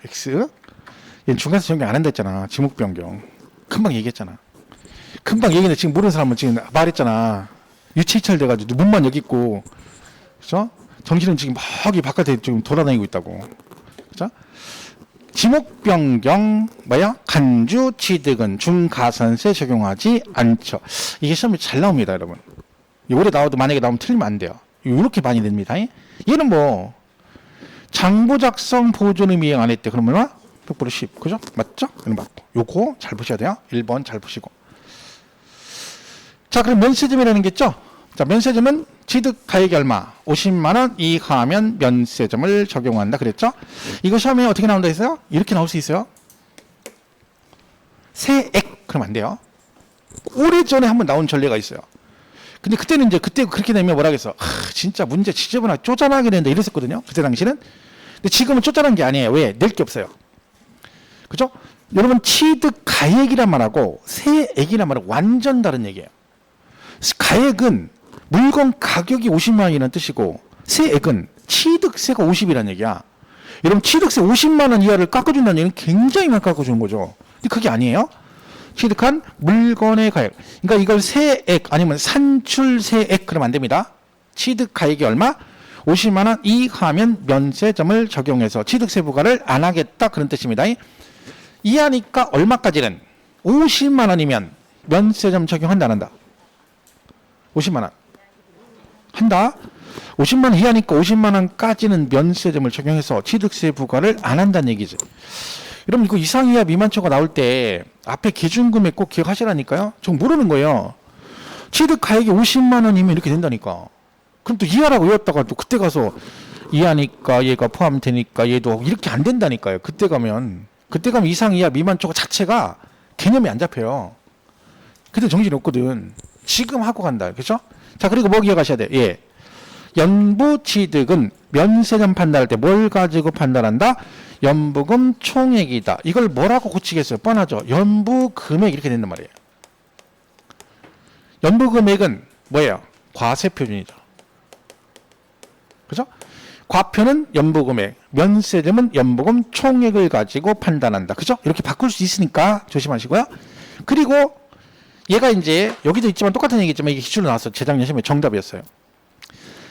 X. 얘는 중간에서 정리 안 한다 했잖아. 지목 변경. 금방 얘기했잖아. 금방 얘기했는데 지금 모르는 사람은 지금 말했잖아. 유치이철 돼가지고 문만 여기 있고, 그죠? 정신은 지금 막 이 바깥에 지금 돌아다니고 있다고. 그죠? 지목 변경 뭐야? 간주 취득은 중가산세 적용하지 않죠. 이게 시험에 잘 나옵니다, 여러분. 올해 나와도 만약에 나오면 틀리면 안 돼요. 이렇게 많이 됩니다. 얘는 뭐 장부 작성 보존 의무 이행 안 했대. 그러면 얼마? 100% 10. 그죠? 맞죠? 이거 맞고. 요거 잘 보셔야 돼요. 1번 잘 보시고. 자, 그럼 면세점이라는 게 있죠? 자, 면세점은 취득 가액이 얼마? 50만 원 이하면 면세점을 적용한다. 그랬죠? 이거 시험에 어떻게 나온다 했어요? 이렇게 나올 수 있어요. 세액. 그러면 안 돼요. 오래전에 한번 나온 전례가 있어요. 근데 그때는 이제 그때 그렇게 되면 뭐라겠어? 진짜 문제 지저분하게 쪼잔하게 된다 이랬었거든요. 그때 당시는. 근데 지금은 쪼잔한 게 아니에요. 왜? 낼 게 없어요. 그죠? 여러분 취득 가액이란 말하고 세액이란 말은 완전 다른 얘기예요. 가액은 물건 가격이 50만 원이라는 뜻이고 세액은 취득세가 50이라는 얘기야. 여러분 취득세 50만 원 이하를 깎아준다는 얘기는 굉장히 많이 깎아주는 거죠. 근데 그게 아니에요. 취득한 물건의 가액. 그러니까 이걸 세액 아니면 산출세액 그러면 안 됩니다. 취득 가액이 얼마? 50만 원 이하면 면세점을 적용해서 취득세 부과를 안 하겠다 그런 뜻입니다. 이하니까 얼마까지는? 50만 원이면 면세점 적용한다 안 한다? 50만 원. 한다. 50만 원 이하니까 50만 원까지는 면세점을 적용해서 취득세 부과를 안 한다는 얘기지. 여러분 이거 이상 이하 미만초가 나올 때 앞에 기준금액 꼭 기억하시라니까요. 저 모르는 거예요. 취득가액이 50만 원이면 이렇게 된다니까. 그럼 또 이하라고 외웠다가 또 그때 가서 이하니까 얘가 포함되니까 얘도 이렇게 안 된다니까요. 그때 가면 이상 이하 미만초가 자체가 개념이 안 잡혀요. 그때 정신이 없거든. 지금 하고 간다. 그렇죠? 자, 그리고 뭐 기억하셔야 돼? 예. 연부 취득은 면세점 판단할 때 뭘 가지고 판단한다? 연부금 총액이다. 이걸 뭐라고 고치겠어요? 뻔하죠. 연부 금액 이렇게 된단 말이에요. 연부 금액은 뭐예요? 과세 표준이죠. 그죠? 과표는 연부 금액, 면세점은 연부금 총액을 가지고 판단한다. 그죠? 이렇게 바꿀 수 있으니까 조심하시고요. 그리고 얘가 이제 여기도 있지만 똑같은 얘기지만 이게 기출로 나왔어. 재작년 시험에 정답이었어요.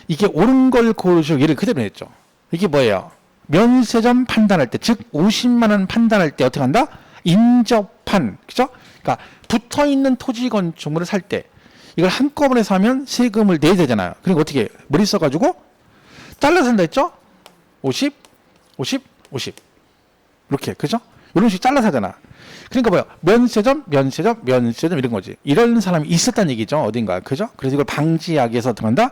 이게 옳은 걸 고르시고 얘를 그대로 냈죠. 이게 뭐예요? 면세점 판단할 때, 즉 50만 원 판단할 때 어떻게 한다? 인접한, 그죠? 그러니까 붙어 있는 토지 건축물을 살 때 이걸 한꺼번에 사면 세금을 내야 되잖아요. 그러니까 어떻게 머리 써가지고 잘라서 산다 했죠? 50, 50, 50 이렇게, 그죠? 이런 식으로 잘라서 하잖아. 그러니까 뭐야? 면세점 이런 거지. 이런 사람이 있었다는 얘기죠. 어딘가. 그죠? 그래서 이걸 방지하기 위해서 어떻게 한다?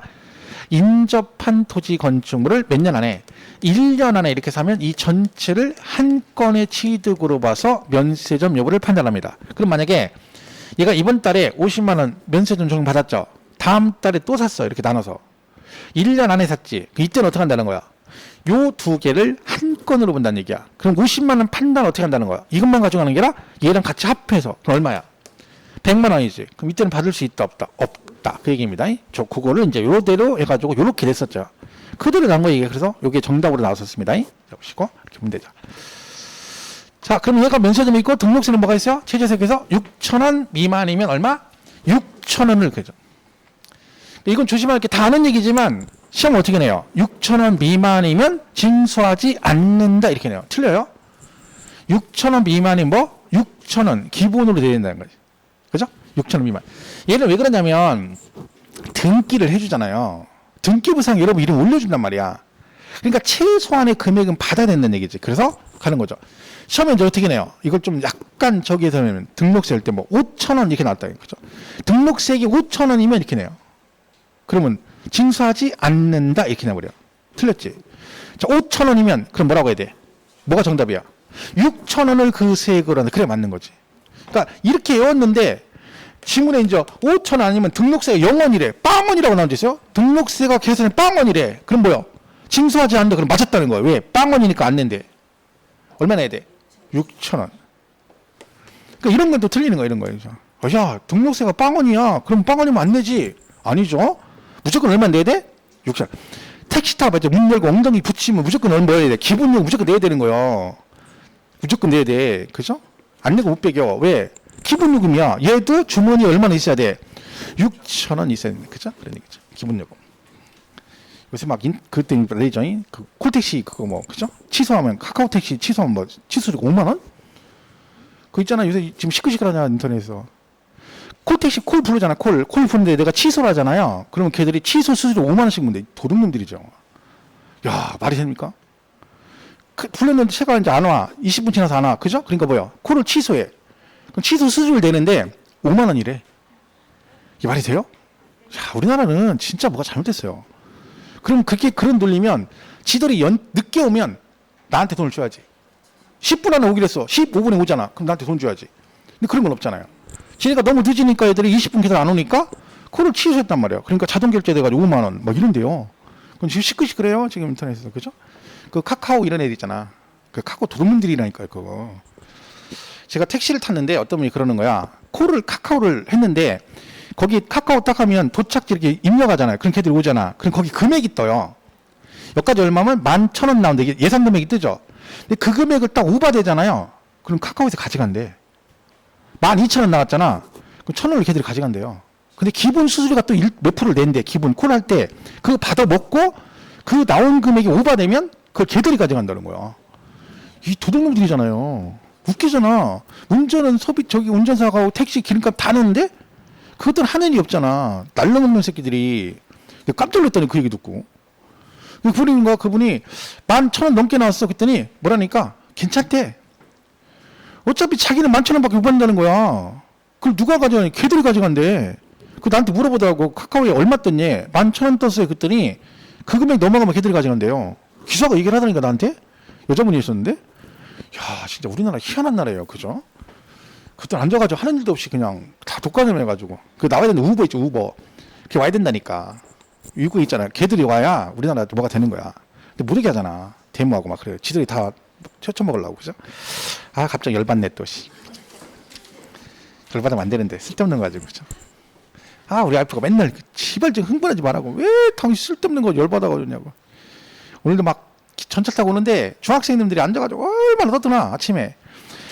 인접한 토지 건축물을 몇 년 안에 1년 안에 이렇게 사면 이 전체를 한 건의 취득으로 봐서 면세점 여부를 판단합니다. 그럼 만약에 얘가 이번 달에 50만 원 면세점 적용 받았죠. 다음 달에 또 샀어. 이렇게 나눠서 1년 안에 샀지. 이때는 어떻게 한다는 거야? 요 두 개를 한 건으로 본다는 얘기야. 그럼 50만 원 판단 어떻게 한다는 거야? 이것만 가져가는 게 아니라 얘랑 같이 합해서 그럼 얼마야? 100만 원이지. 그럼 이때는 받을 수 있다 없다? 없다. 그 얘기입니다. 저 그거를 이제 요대로 해가지고 요렇게 냈었죠. 그대로 나온 거 얘기해. 그래서 요게 정답으로 나왔었습니다. 보시고 이렇게 보면 되죠. 자, 그럼 얘가 면세점이 있고 등록세는 뭐가 있어요? 최저세액에서 6,000원 미만이면 얼마? 6,000원을 그죠. 이건 조심할 게 다 아는 얘기지만 시험 어떻게 내요? 6,000원 미만이면 징수하지 않는다 이렇게 내요. 틀려요? 6,000원 미만이 뭐? 6,000원 기본으로 돼야 된다는 거지. 그죠? 6,000원 미만. 얘는 왜 그러냐면 등기를 해주잖아요. 등기부상 여러분 이름 올려준단 말이야. 그러니까 최소한의 금액은 받아야 된다는 얘기지. 그래서 가는 거죠. 시험에 이제 어떻게 내요? 이걸 좀 약간 저기에서 하면 등록세 할 때 뭐 5,000원 이렇게 나왔다. 그죠? 등록세액이 5,000원이면 이렇게 내요. 그러면 징수하지 않는다 이렇게 나버려. 틀렸지? 자, 5,000원이면 그럼 뭐라고 해야 돼? 뭐가 정답이야? 6,000원을 그 세액으로 한다. 그래 맞는 거지. 그러니까 이렇게 외웠는데 지문에 이제 5,000원 아니면 등록세가 0원이래. 빵원이라고 나온 데 있어요. 등록세가 계산에 빵원이래. 그럼 뭐야? 징수하지 않는다. 그럼 맞았다는 거야. 왜? 빵원이니까 안 낸대. 얼마나 해야 돼? 6,000원. 그러니까 이런 건 또 틀리는 거야. 이런 거예요. 야, 등록세가 빵원이야. 그럼 빵원이면 안 내지. 아니죠. 무조건 얼마 내야 돼? 6,000원. 택시 타고 문 열고 엉덩이 붙이면 무조건 얼마 내야 돼? 기본요금 무조건 내야 되는 거예요. 무조건 내야 돼. 그죠? 안 내고 못 빼겨. 왜? 기본요금이야. 얘도 주머니에 얼마나 있어야 돼? 6,000원 있어야 돼. 그죠? 그런 얘기죠. 기본요금. 요새 막 그때 레이저 그 콜택시 그거 뭐 그죠? 취소하면 카카오 택시 취소하면 뭐 취소료가 5만 원? 그거 있잖아. 요새 지금 시끌시끌하냐 인터넷에서. 콜택시 콜 부르잖아. 콜 부르는데 내가 취소를 하잖아요. 그러면 걔들이 취소 수수료 5만 원씩 문대. 도둑놈들이죠. 야, 말이 됩니까? 불렀는데 차가 이제 안 와. 20분 지나서 안 와. 그죠? 그러니까 뭐야? 콜을 취소해. 그럼 취소 수수료를 내는데 5만 원이래. 이게 말이 돼요? 야, 우리나라는 진짜 뭐가 잘못됐어요. 그럼 그렇게 그런 돌리면 지들이 늦게 오면 나한테 돈을 줘야지. 10분 안에 오기로 했어. 15분에 오잖아. 그럼 나한테 돈 줘야지. 근데 그런 건 없잖아요. 지네가 너무 늦으니까 애들이 20분 기다려 안 오니까 그걸 취소했단 말이야. 그러니까 자동 결제돼가지고 5만 원 막 이런데요. 그럼 지금 시끌시끌해요. 지금 인터넷에서. 그죠? 그 카카오 이런 애들 있잖아. 그 카카오 도둑놈들이라니까요. 그거. 제가 택시를 탔는데 어떤 분이 그러는 거야. 카카오를 했는데 거기 카카오 딱 하면 도착지 이렇게 입력하잖아요. 그럼 걔들이 오잖아. 그럼 거기 금액이 떠요. 여기까지 얼마면 11,000원 나오는데 예상 금액이 뜨죠. 근데 그 금액을 딱 오바되잖아요. 그럼 카카오에서 가져간대. 12,000원 나왔잖아. 그럼 1,000원을 걔들이 가져간대요. 근데 기본 수수료가 또 몇 프로를 낸대. 기본 콜 할 때 그거 받아 먹고 그 나온 금액이 오바되면 그걸 걔들이 가져간다는 거야. 이 도둑놈들이잖아요. 웃기잖아. 운전은 운전사가 택시 기름값 다 내는데 그것들은 하는 일이 없잖아. 날려먹는 새끼들이. 깜짝 놀랐더니 그 얘기 듣고. 그분이 11,000원 넘게 나왔어. 그랬더니 뭐라니까 괜찮대. 어차피 자기는 11,000원밖에 못 받는다는 거야. 그걸 누가 가져가니? 걔들이 가져간대. 그 나한테 물어보더라고. 카카오에 얼마 떴니? 11,000원 떴어요. 그랬더니 그 금액 넘어가면 걔들이 가져간대요. 기사가 얘기를 하다니까 나한테. 여자분이 있었는데. 야, 진짜 우리나라 희한한 나라예요. 그죠? 그때 앉아가지고 하는 일도 없이 그냥 다 독과점 해가지고. 그 나와야 되는 우버 있죠. 우버. 그게 와야 된다니까. 미국에 있잖아요. 걔들이 와야 우리나라 뭐가 되는 거야. 근데 모르게 하잖아. 데모하고 막 그래요. 지들이 다 쳐쳐먹으려고. 그죠? 아, 갑자기 열받네 또. 씨. 열받으면 안 되는데. 쓸데없는 거 가지고. 그죠? 아, 우리 와이프가 맨날 시발 좀 흥분하지 말라고. 왜 당신 쓸데없는 거 열받아가지고. 오늘도 막 전철 타고 오는데 중학생님들이 앉아가지고 얼마나 떠드나 아침에.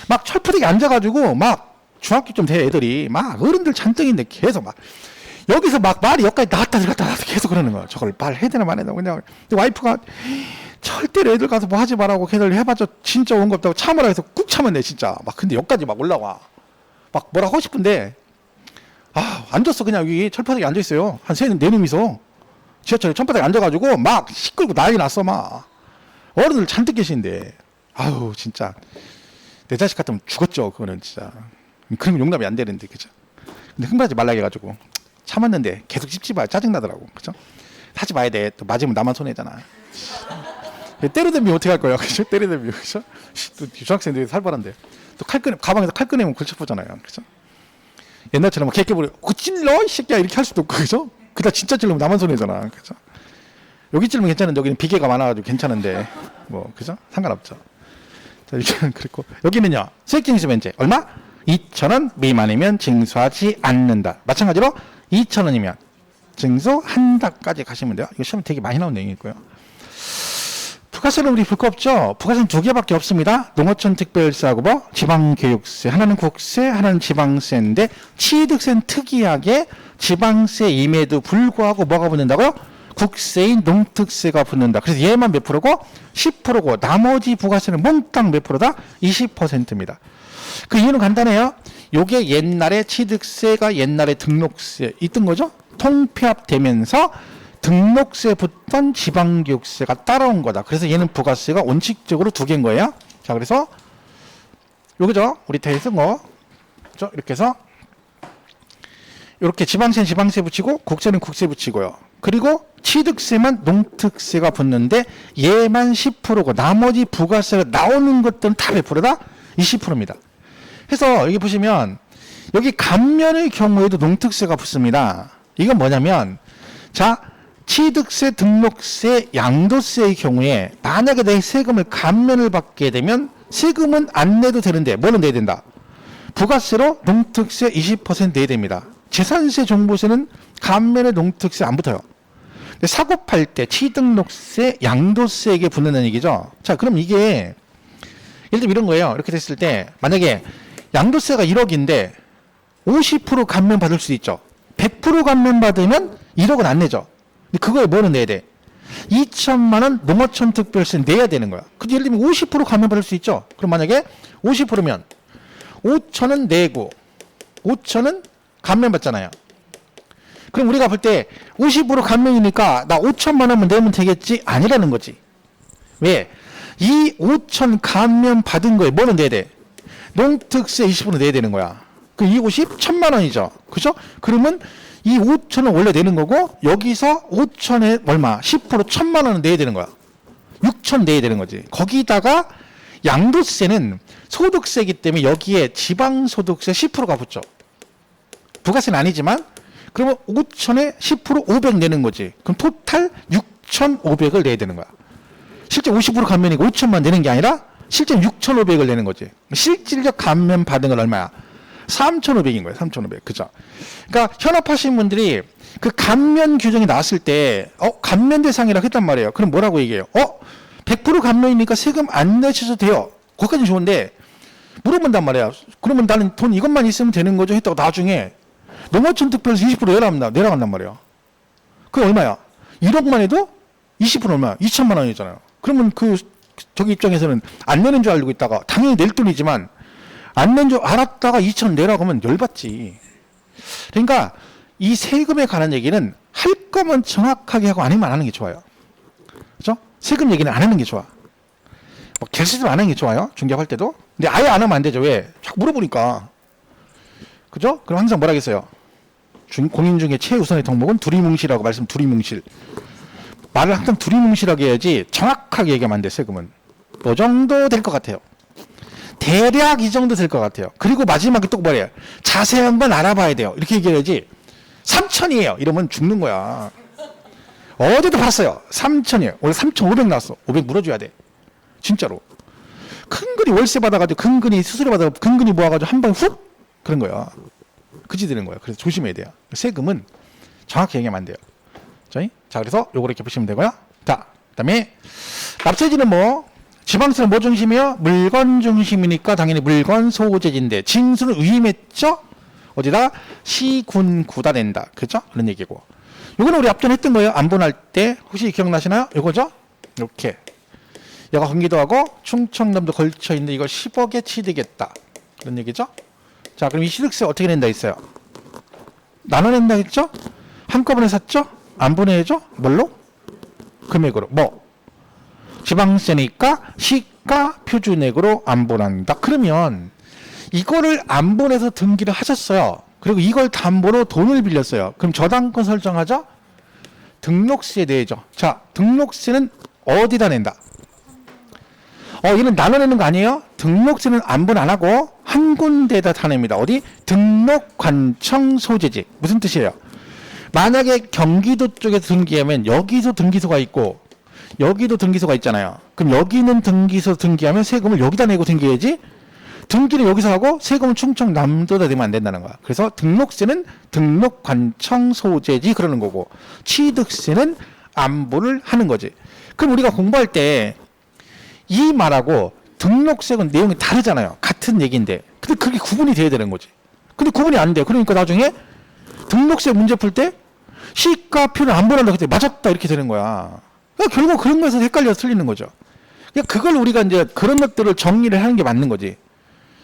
막 철푸되게 앉아가지고 막 중학교 좀 돼 애들이 막 어른들 잔뜩인데 계속 막 여기서 막 말이 여기까지 나왔다 들어갔다 계속 그러는 거야. 저걸 말해야 되나 말해야 되나. 그냥 근데 와이프가 절대로 애들 가서 뭐 하지 말라고 걔들 해봤자 진짜 온 거 없다고 참으라 해서 꾹 참았네 진짜. 막 근데 여기까지 막 올라와. 막 뭐라 하고 싶은데 아 앉았어. 그냥 여기 철바닥에 앉아있어요. 한 네 놈이서 지하철에 철바닥에 앉아가지고 막 시끌고 난리 났어. 막 어른들 잔뜩 계시는데 아유 진짜 내 자식 같으면 죽었죠. 그거는 진짜 그런 건 용납이 안 되는데 그죠. 근데 흥분하지 말라 해가지고 참았는데 계속 찝찝해 짜증나더라고. 그죠? 하지 마야 돼. 또 맞으면 나만 손해잖아. 때려대면 어떻게 할 거야? 그죠? 때려대면 그죠? 또 중학생들이 살벌한데 또 칼 꺼내 가방에서 칼 꺼내면 골치 아프잖아요. 그죠? 옛날처럼 개깨부리 찔러 이 새끼야 이렇게 할 수도 없고 그죠? 그다 진짜 찔르면 나만 손해잖아. 그죠? 여기 찔르면 괜찮은데 여기는 비계가 많아가지고 괜찮은데 뭐 그죠? 상관없죠. 자, 이렇게 그렇고 여기는요. 수익징수 면제 얼마? 2,000원 미만이면 징수하지 않는다. 마찬가지로 2,000원이면 징수한다까지 가시면 돼요. 이거 시험 되게 많이 나온 내용이고요. 부가세는 우리 볼 거 없죠. 부가세는 두 개밖에 없습니다. 농어촌 특별세하고 지방교육세. 하나는 국세, 하나는 지방세인데 취득세는 특이하게 지방세임에도 불구하고 뭐가 붙는다고요? 국세인 농특세가 붙는다. 그래서 얘만 몇 프로고? 10%고 나머지 부가세는 몽땅 몇 프로다? 20%입니다. 그 이유는 간단해요. 요게 옛날에 취득세가 옛날에 등록세 있던 거죠. 통폐합되면서 등록세 붙던 지방교육세가 따라온 거다. 그래서 얘는 부가세가 원칙적으로 두 개인 거예요. 자, 그래서 요거죠. 우리 테에 쓴 거. 그죠? 이렇게 해서 이렇게 지방세는 지방세 붙이고 국세는 국세 붙이고요. 그리고 취득세만 농특세가 붙는데 얘만 10%고 나머지 부가세가 나오는 것들은 다 몇 프로다? 20%입니다. 해서 여기 보시면 여기 감면의 경우에도 농특세가 붙습니다. 이건 뭐냐면 자 취득세, 등록세, 양도세의 경우에 만약에 내 세금을 감면을 받게 되면 세금은 안 내도 되는데 뭐는 내야 된다? 부가세로 농특세 20% 내야 됩니다. 재산세, 종부세는 감면에 농특세 안 붙어요. 근데 사고 팔 때 취등록세, 양도세에게 붙는다는 얘기죠. 자, 그럼 이게 예를 들면 이런 거예요. 이렇게 됐을 때 만약에 양도세가 1억인데 50% 감면 받을 수 있죠. 100% 감면 받으면 1억은 안 내죠. 근데 그거에 뭐는 내야 돼? 2천만 원 농어촌 특별세 내야 되는 거야. 근데 예를 들면 50% 감면 받을 수 있죠. 그럼 만약에 50%면 5천은 내고 5천은 감면 받잖아요. 그럼 우리가 볼 때 50% 감면이니까 나 5천만 원만 내면 되겠지? 아니라는 거지. 왜? 이 5천 감면 받은 거에 뭐는 내야 돼? 농특세 20% 내야 되는 거야. 그 250? 1,000만 원이죠. 그죠? 그러면 이 5천은 원래 내는 거고 여기서 5천에 얼마? 10% 1,000만 원은 내야 되는 거야. 6천 내야 되는 거지. 거기다가 양도세는 소득세이기 때문에 여기에 지방소득세 10%가 붙죠. 부가세는 아니지만 그러면 5천에 10% 500 내는 거지. 그럼 토탈 6,500을 내야 되는 거야. 실제 50% 감면이고 5천만 내는 게 아니라 실제 6,500을 내는 거지. 실질적 감면 받은 건 얼마야? 3,500인 거예요. 3,500. 그죠? 그러니까 현업하신 분들이 그 감면 규정이 나왔을 때 감면 대상이라고 했단 말이에요. 그럼 뭐라고 얘기해요? 100% 감면이니까 세금 안 내셔도 돼요. 거기까지는 좋은데 물어본단 말이야. 그러면 나는 돈 이것만 있으면 되는 거죠? 했다고 나중에 농어촌 특별세 20% 내려간단 말이야. 그게 얼마야? 1억만 해도 20% 얼마야? 2천만 원이잖아요. 그러면 저기 입장에서는 안 내는 줄 알고 있다가 당연히 낼 돈이지만 안 낸 줄 알았다가 2천 내라고 하면 열받지. 그러니까 이 세금에 관한 얘기는 할 거면 정확하게 하고 아니면 안 하는 게 좋아요. 그죠? 세금 얘기는 안 하는 게 좋아. 뭐 결세도 안 하는 게 좋아요. 중개할 때도. 근데 아예 안 하면 안 되죠. 왜? 자꾸 물어보니까. 그죠? 그럼 항상 뭐라 하겠어요? 공인 중에 최우선의 덕목은 두리뭉실하고 말씀 두리뭉실. 말을 항상 두리뭉실하게 해야지 정확하게 얘기하면 안 돼, 세금은. 뭐 정도 될 것 같아요. 대략 이 정도 될 것 같아요. 그리고 마지막에 또 뭐래요? 자세한 건 알아봐야 돼요. 이렇게 얘기해야지. 3천이에요. 이러면 죽는 거야. 어제도 봤어요. 3천이에요. 원래 3,500 나왔어. 500 물어줘야 돼. 진짜로. 큰근히 월세 받아가지고 근근히 수수료 받아 근근히 모아가지고 한 번 훅 그런 거야. 그지 되는 거야. 그래서 조심해야 돼요. 세금은 정확히 얘기하면 안 돼요. 자, 그래서 요거 이렇게 보시면 되고요. 자, 그다음에 납세지는 뭐 지방세는 뭐 중심이요? 물건 중심이니까 당연히 물건 소재지인데 징수는 위임했죠? 어디다? 시, 군, 구다 낸다. 그죠? 그런 얘기고. 요거는 우리 앞전에 했던 거예요. 안분할 때 혹시 기억나시나요? 요거죠? 이렇게. 여가 경기도하고 충청남도 걸쳐 있는데 이걸 10억에 취득했다. 그런 얘기죠? 자, 그럼 이 취득세 어떻게 낸다 했어요? 나눠낸다 했죠? 한꺼번에 샀죠? 안 분해해줘? 뭘로? 금액으로. 뭐? 지방세니까 시가 표준액으로 안 분한다. 그러면 이거를 안 분해서 등기를 하셨어요. 그리고 이걸 담보로 돈을 빌렸어요. 그럼 저당권 설정하죠? 등록세에 내죠. 자, 등록세는 어디다 낸다? 얘는 나눠내는 거 아니에요? 등록세는 안분 안 하고 한 군데에다 다 냅니다. 어디? 등록관청 소재지. 무슨 뜻이에요? 만약에 경기도 쪽에서 등기하면 여기서 등기소가 있고 여기도 등기소가 있잖아요. 그럼 여기는 등기소 등기하면 세금을 여기다 내고 등기해야지 등기를 여기서 하고 세금은 충청남도에다 내면 안 된다는 거야. 그래서 등록세는 등록관청 소재지 그러는 거고 취득세는 안분을 하는 거지. 그럼 우리가 공부할 때 이 말하고 등록세금 내용이 다르잖아요. 같은 얘기인데. 근데 그게 구분이 돼야 되는 거지. 근데 구분이 안 돼. 그러니까 나중에 등록세 문제 풀 때 시가표는 안 분한다. 그때 맞았다. 이렇게 되는 거야. 그러니까 결국 그런 거에서 헷갈려서 틀리는 거죠. 그러니까 그걸 우리가 이제 그런 것들을 정리를 하는 게 맞는 거지.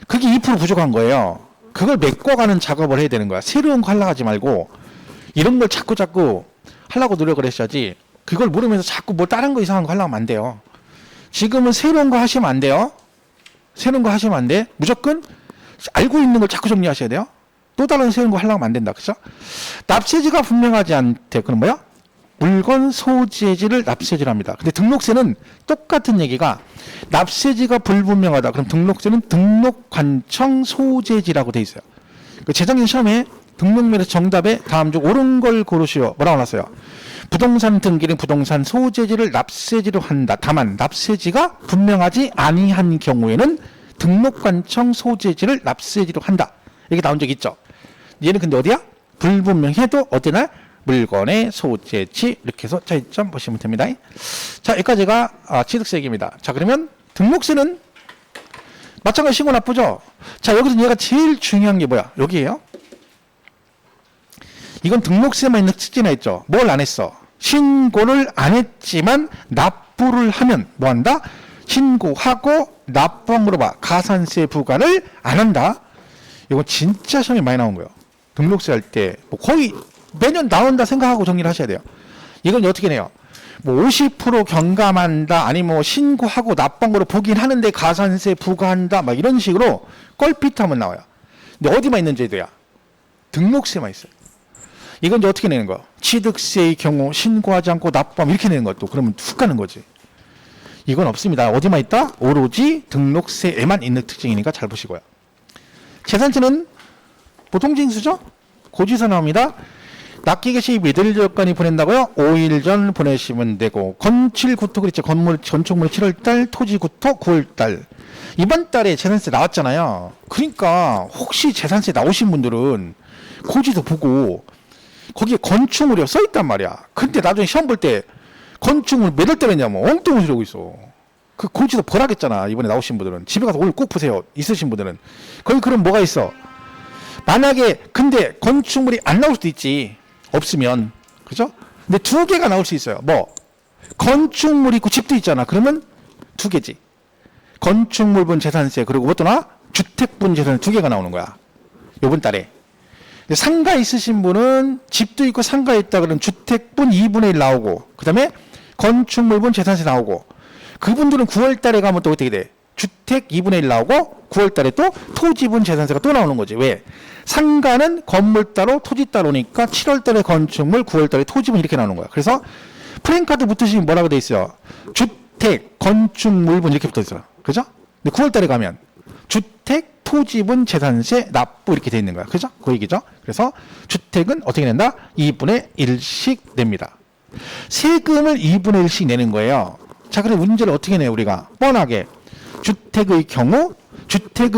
그게 2% 부족한 거예요. 그걸 메꿔가는 작업을 해야 되는 거야. 새로운 거 하려고 하지 말고 이런 걸 자꾸 하려고 노력을 했어야지. 그걸 모르면서 자꾸 뭐 다른 거 이상한 거 하려고 하면 안 돼요. 지금은 새로운 거 하시면 안 돼요. 새로운 거 하시면 안 돼. 무조건 알고 있는 걸 자꾸 정리하셔야 돼요. 또 다른 새로운 거 하려고 하면 안 된다. 그죠? 납세지가 분명하지 않대. 그럼 뭐야? 물건 소재지를 납세지를 합니다. 근데 등록세는 똑같은 얘기가 납세지가 불분명하다. 그럼 등록세는 등록관청 소재지라고 돼 있어요. 재작년 시험에 등록면에서 정답에 다음 중 옳은 걸 고르시오. 뭐라고 나왔어요? 부동산 등기는 부동산 소재지를 납세지로 한다. 다만 납세지가 분명하지 아니한 경우에는 등록관청 소재지를 납세지로 한다. 이렇게 나온 적 있죠. 얘는 근데 어디야? 불분명해도 어디나 물건의 소재지 이렇게 해서 차이점 보시면 됩니다. 자, 여기까지가 취득세 얘기입니다. 자, 그러면 등록세는 마찬가지 신고 나쁘죠? 자, 여기서 얘가 제일 중요한 게 뭐야? 여기에요. 이건 등록세만 있는 특징이 있죠. 뭘 안 했어? 신고를 안 했지만 납부를 하면 뭐 한다? 신고하고 납부함으로 봐. 가산세 부과를 안 한다. 이거 진짜 시험에 많이 나온 거예요. 등록세 할 때 뭐 거의 매년 나온다 생각하고 정리를 하셔야 돼요. 이건 어떻게 내요? 뭐 50% 경감한다, 아니 뭐 신고하고 납부함으로 보긴 하는데 가산세 부과한다, 막 이런 식으로 껄핏하면 나와요. 근데 어디만 있는 제도야? 등록세만 있어요. 이건 이제 어떻게 내는 거야? 취득세의 경우 신고하지 않고 납부하면 이렇게 내는 것도 그러면 훅 가는 거지. 이건 없습니다. 어디만 있다? 오로지 등록세에만 있는 특징이니까 잘 보시고요. 재산세는 보통 징수죠? 고지서 나옵니다. 납기 개시 몇일 전까지 보낸다고요? 5일 전 보내시면 되고 건축 구토 그랬죠. 건축물 7월달, 토지 구토 9월달. 이번 달에 재산세 나왔잖아요. 그러니까 혹시 재산세 나오신 분들은 고지서 보고 거기에 건축물이 써있단 말이야. 근데 나중에 시험 볼 때 건축물 몇 월 때렸냐면 엉뚱을 이러고 있어. 그 고지서 보라겠잖아. 이번에 나오신 분들은. 집에 가서 오늘 꼭 보세요. 있으신 분들은. 거기 그럼 뭐가 있어? 만약에 근데 건축물이 안 나올 수도 있지. 없으면. 그죠? 근데 두 개가 나올 수 있어요. 뭐? 건축물이 있고 집도 있잖아. 그러면 두 개지. 건축물분 재산세 그리고 어떠나 주택분 재산세 두 개가 나오는 거야. 요번 달에. 상가 있으신 분은 집도 있고 상가 있다 그러면 주택분 2분의 1 나오고 그 다음에 건축물분 재산세 나오고 그분들은 9월 달에 가면 또 어떻게 돼? 주택 2분의 1 나오고 9월 달에 또 토지분 재산세가 또 나오는 거지. 왜? 상가는 건물 따로 토지 따로니까 7월 달에 건축물 9월 달에 토지분 이렇게 나오는 거야. 그래서 프랭카드 붙으시면 뭐라고 돼 있어요? 주택, 건축물분 이렇게 붙어 있어요. 그죠? 근데 9월 달에 가면 주택, 토지분, 재산세, 납부 이렇게 돼 있는 거야. 그죠? 그 얘기죠. 그래서 주택은 어떻게 낸다? 2분의 1씩 냅니다. 세금을 2분의 1씩 내는 거예요. 자, 그럼 문제를 어떻게 내요, 우리가? 뻔하게. 주택의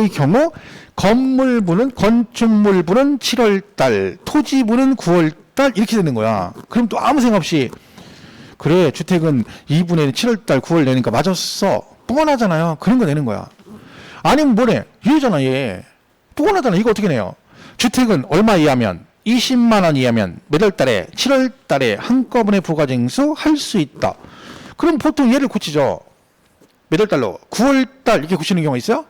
경우 건물분은 건축물분은 7월 달, 토지분은 9월 달 이렇게 되는 거야. 그럼 또 아무 생각 없이 그래, 주택은 2분의 1 7월 달 9월 내니까 맞았어. 뻔하잖아요. 그런 거 내는 거야. 아니면 뭐래? 얘잖아, 얘. 뻔하잖아. 이거 어떻게 내요? 주택은 얼마 이하면 20만 원 이하면 몇 월 달에 7월 달에 한꺼번에 부가징수 할 수 있다. 그럼 보통 얘를 고치죠. 몇 월 달로? 9월 달 이렇게 고치는 경우가 있어요?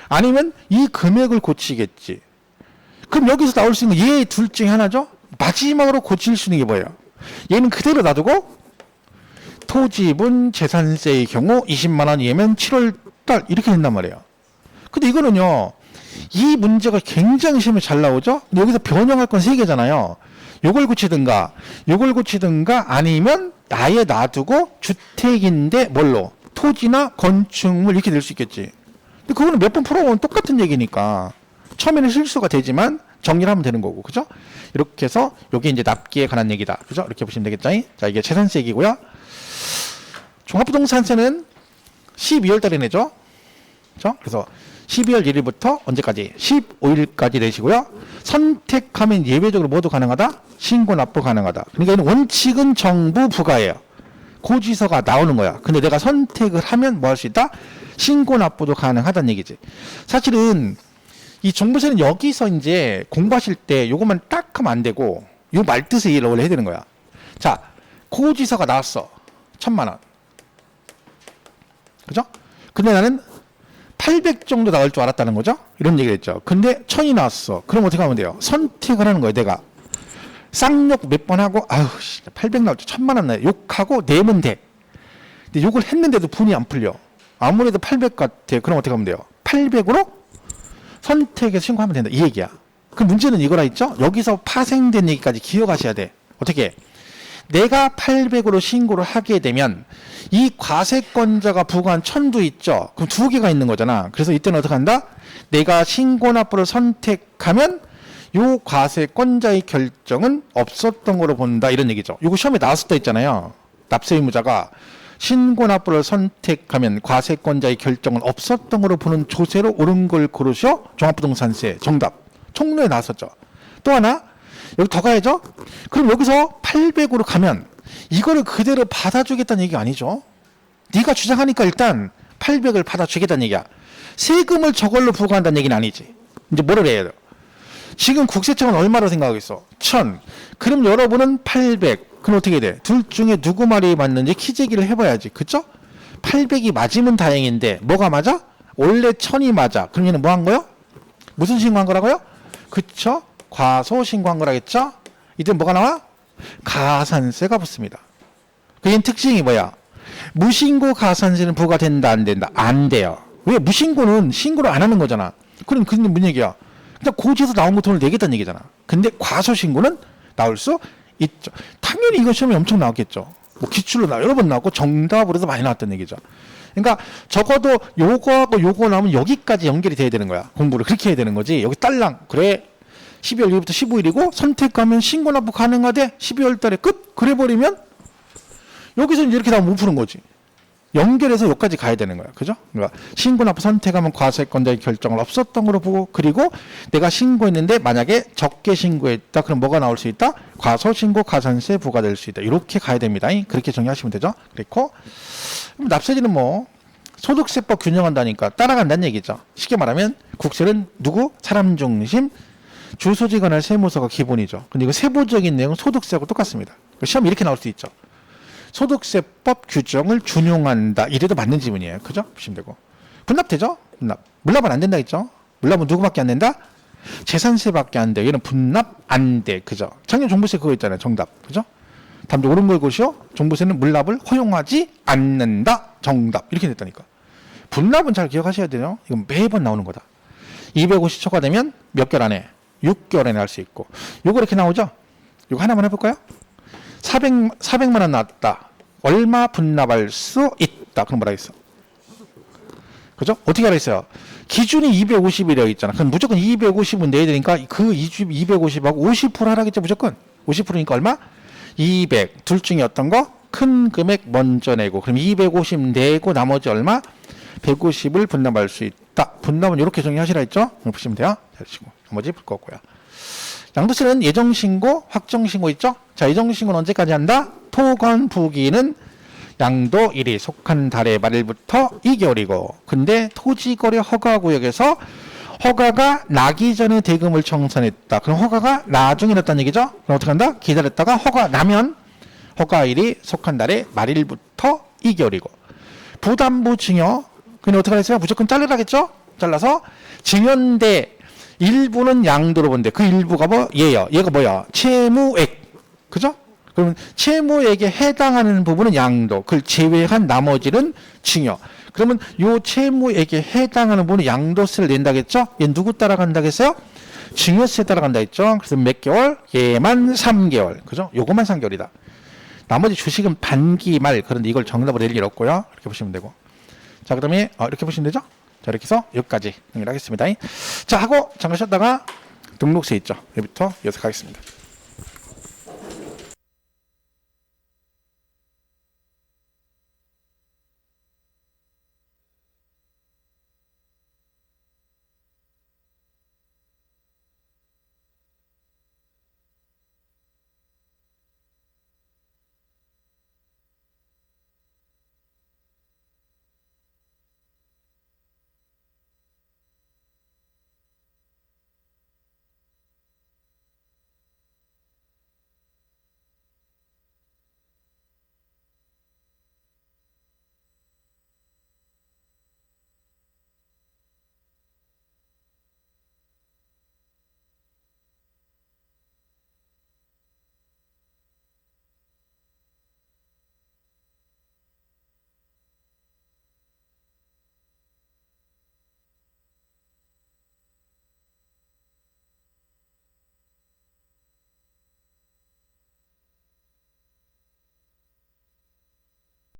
아니면 이 금액을 고치겠지. 그럼 여기서 나올 수 있는 얘 둘 중에 하나죠? 마지막으로 고칠 수 있는 게 뭐예요? 얘는 그대로 놔두고 토지분 재산세의 경우 20만 원 이하면 7월 달 이렇게 된단 말이에요. 근데 이거는요. 이 문제가 굉장히 시험에 잘 나오죠? 근데 여기서 변형할 건 3개잖아요. 요걸 고치든가 아니면 아예 놔두고 주택인데 뭘로? 토지나 건축물 이렇게 될 수 있겠지. 근데 그거는 몇 번 풀어보면 똑같은 얘기니까 처음에는 실수가 되지만 정리를 하면 되는 거고, 그죠? 이렇게 해서 요게 이제 납기에 관한 얘기다, 그죠? 이렇게 보시면 되겠죠? 자, 이게 재산세 얘기고요. 종합부동산세는 12월 달에 내죠? 그죠? 그래서 12월 1일부터 언제까지? 15일까지 내시고요. 선택하면 예외적으로 모두 가능하다? 신고 납부 가능하다. 그러니까 원칙은 정부 부과예요. 고지서가 나오는 거야. 근데 내가 선택을 하면 뭐 할 수 있다? 신고 납부도 가능하다는 얘기지. 사실은 이 종부세는 여기서 이제 공부하실 때 요것만 딱 하면 안 되고 요 말뜻의 이해를 원래 해야 되는 거야. 자, 고지서가 나왔어. 1,000만 원. 그죠? 근데 나는 800 정도 나올 줄 알았다는 거죠? 이런 얘기를 했죠. 근데 1,000이 나왔어. 그럼 어떻게 하면 돼요? 선택을 하는 거예요, 내가. 쌍욕 몇 번 하고, 아유, 800 나올 줄 1,000만 원 나요. 욕하고 내면 돼. 근데 욕을 했는데도 분이 안 풀려. 아무래도 800 같아. 그럼 어떻게 하면 돼요? 800으로 선택해서 신고하면 된다. 이 얘기야. 그 문제는 이거라 했죠? 여기서 파생된 얘기까지 기억하셔야 돼. 어떻게? 내가 800으로 신고를 하게 되면 이 과세권자가 부과한 1,000도 있죠. 그럼 2개가 있는 거잖아. 그래서 이때는 어떻게 한다? 내가 신고 납부를 선택하면 요 과세권자의 결정은 없었던 거로 본다. 이런 얘기죠. 이거 시험에 나왔을 때 있잖아요. 납세 의무자가 신고 납부를 선택하면 과세권자의 결정은 없었던 거로 보는 조세로 옳은 걸 고르시오. 종합부동산세 정답. 총론에 나왔었죠. 또 하나 여기 더 가야죠. 그럼 여기서 800으로 가면 이거를 그대로 받아주겠다는 얘기가 아니죠. 네가 주장하니까 일단 800을 받아주겠다는 얘기야. 세금을 저걸로 부과한다는 얘기는 아니지. 이제 뭐를 해야 돼요? 지금 국세청은 얼마로 생각하겠어? 1,000. 그럼 여러분은 800. 그럼 어떻게 돼? 둘 중에 누구 말이 맞는지 키재기를 해봐야지. 그쵸? 800이 맞으면 다행인데 뭐가 맞아? 원래 1,000이 맞아. 그럼 얘는 뭐 한 거요? 무슨 신고한 거라고요? 그쵸? 과소 신고한 거라겠죠? 이때 뭐가 나와? 가산세가 붙습니다. 그 얘는 특징이 뭐야? 무신고 가산세는 부과된다 안 된다? 안 돼요. 왜? 무신고는 신고를 안 하는 거잖아. 그럼 그게 무슨 얘기야? 그냥 고지에서 나온 거 돈을 내겠다는 얘기잖아. 근데 과소신고는 나올 수 있죠. 당연히 이거 시험에 엄청 나왔겠죠. 뭐 기출로 여러 번 나왔고 정답으로도 많이 나왔다는 얘기죠. 그러니까 적어도 요거하고 요거 나오면 여기까지 연결이 돼야 되는 거야. 공부를 그렇게 해야 되는 거지. 여기 딸랑 그래 12월 1일부터 15일이고 선택하면 신고납부 가능하대 12월 달에 끝 그래 버리면 여기서 이제 이렇게 나오면 못 푸는 거지. 연결해서 여기까지 가야 되는 거야. 그죠? 그러니까 신고납부 선택하면 과세권자의 결정을 없었던 거로 보고 그리고 내가 신고했는데 만약에 적게 신고했다. 그럼 뭐가 나올 수 있다? 과소신고 가산세 부과될 수 있다. 이렇게 가야 됩니다. 그렇게 정리하시면 되죠. 그리고 납세지는 뭐 소득세법 균형한다니까 따라간다는 얘기죠. 쉽게 말하면 국세는 누구? 사람 중심 주소지 관할 세무서가 기본이죠. 근데 이거 세부적인 내용은 소득세하고 똑같습니다. 시험 이렇게 나올 수 있죠. 소득세법 규정을 준용한다. 이래도 맞는 지문이에요. 그죠? 보시면 되고. 분납되죠? 분납. 물납은 안 된다 했죠? 물납은 누구밖에 안 된다? 재산세밖에 안 돼. 얘는 분납 안 돼. 그죠? 작년 종부세 그거 있잖아요. 정답. 그죠? 다음도 옳은 걸 고시오. 종부세는 물납을 허용하지 않는다. 정답. 이렇게 됐다니까. 분납은 잘 기억하셔야 돼요. 이건 매번 나오는 거다. 250 초과되면 몇 개월 안에? 6개월 안에 할 수 있고. 요거 이렇게 나오죠? 요거 하나만 해볼까요? 400만 원 나왔다. 얼마 분납할 수 있다. 그럼 뭐라 했어? 그죠? 어떻게 알았어요? 기준이 250이라고 있잖아. 그럼 무조건 250은 내야 되니까 그 250하고 50% 하라겠죠, 무조건. 50%니까 얼마? 200. 둘 중에 어떤 거? 큰 금액 먼저 내고. 그럼 250 내고 나머지 얼마? 150을 분납할 수 있다. 분납은 이렇게 정리하시라 했죠? 보시면 돼요. 자, 치고. 나머지 풀 거고요. 양도세는 예정신고, 확정신고 있죠? 자, 예정신고는 언제까지 한다? 토건 부기는 양도일이 속한 달의 말일부터 2개월이고, 근데 토지거래 허가구역에서 허가가 나기 전에 대금을 청산했다. 그럼 허가가 나중에 났다는 얘기죠? 그럼 어떻게 한다? 기다렸다가 허가 나면 허가일이 속한 달의 말일부터 2개월이고, 부담부 증여, 그럼 어떻게 하겠어요? 무조건 자르라겠죠? 잘라서 증여인데 일부는 양도로 본대. 그 일부가 뭐? 얘요. 얘가 뭐야? 채무액. 그죠? 그러면 채무액에 해당하는 부분은 양도. 그걸 제외한 나머지는 증여. 그러면 요 채무액에 해당하는 부분은 양도세를 낸다겠죠? 얘 누구 따라간다겠어요? 증여세 따라간다 했죠? 그래서 몇 개월? 얘만 3개월. 그죠? 요거만 3개월이다. 나머지 주식은 반기 말. 그런데 이걸 정답으로 낼 일 없고요. 이렇게 보시면 되고. 자, 그 다음에 이렇게 보시면 되죠? 자, 이렇게 해서 여기까지 정리를 하겠습니다. 자, 하고 잠깐 쉬었다가 등록세 있죠? 여기부터 이어서 가겠습니다.